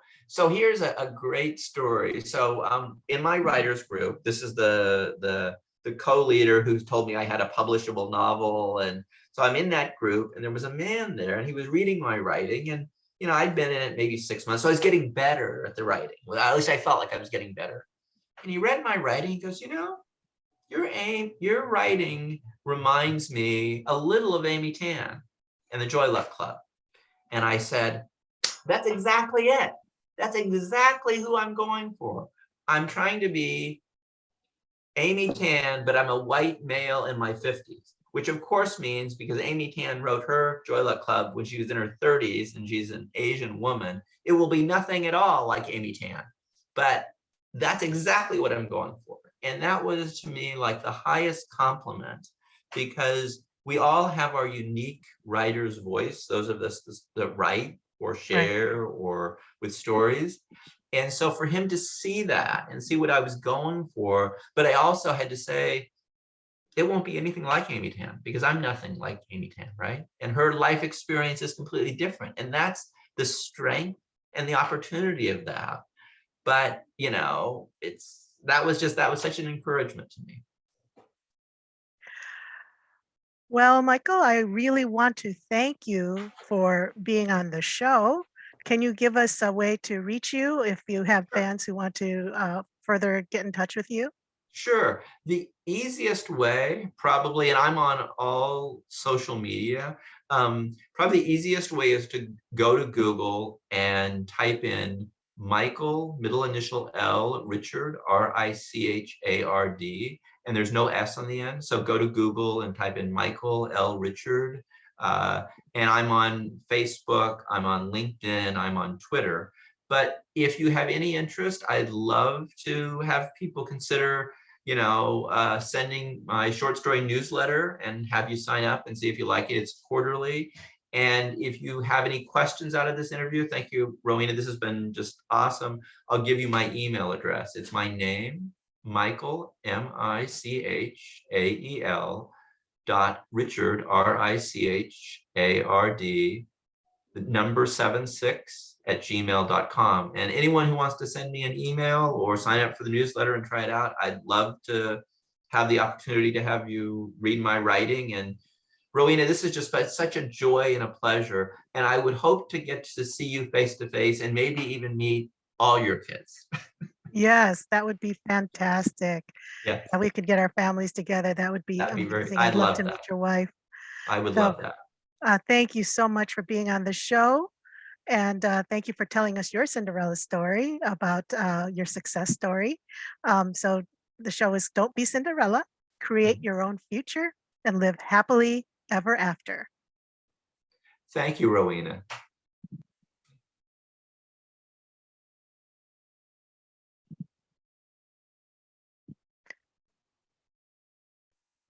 here's a great story. So in my writers group, this is the co-leader who's told me I had a publishable novel, and so I'm in that group, and there was a man there, and he was reading my writing, and I'd been in it maybe 6 months, so I was getting better at the writing. Well, at least I felt like I was getting better. And he read my writing. He goes, your writing reminds me a little of Amy Tan and the Joy Luck Club. And I said, that's exactly it. That's exactly who I'm going for. I'm trying to be Amy Tan, but I'm a white male in my 50s, which of course means, because Amy Tan wrote her Joy Luck Club when she was in her 30s and she's an Asian woman, it will be nothing at all like Amy Tan. But that's exactly what I'm going for. And that was, to me, like the highest compliment, because we all have our unique writer's voice, those of us that write or Right. share or with stories. And so for him to see that and see what I was going for, but I also had to say, it won't be anything like Amy Tan, because I'm nothing like Amy Tan, right? And her life experience is completely different. And that's the strength and the opportunity of that. But, that was such an encouragement to me. Well, Michael, I really want to thank you for being on the show. Can you give us a way to reach you if you have fans who want to further get in touch with you? Sure. The easiest way, probably, and I'm on all social media, probably the easiest way is to go to Google and type in Michael, middle initial L, Richard, Richard, and there's no S on the end. So go to Google and type in Michael L. Richard. And I'm on Facebook, I'm on LinkedIn, I'm on Twitter. But if you have any interest, I'd love to have people consider sending my short story newsletter and have you sign up and see if you like it. It's quarterly. And if you have any questions out of this interview, thank you, Rowena. This has been just awesome. I'll give you my email address. It's my name, Michael, Michael, Richard, Richard, the number 76@gmail.com. And anyone who wants to send me an email or sign up for the newsletter and try it out, I'd love to have the opportunity to have you read my writing. And Rowena, this is just such a joy and a pleasure. And I would hope to get to see you face to face and maybe even meet all your kids. Yes, that would be fantastic. Yes, We could get our families together. That would be that'd be amazing. I'd I'd love love to that. meet your wife. I would So love that. thank you so much for being on the show. And thank you for telling us your Cinderella story about your success story. So the show is Don't Be Cinderella, Create Mhm. Your Own Future, and Live Happily Ever After. Thank you, Rowena.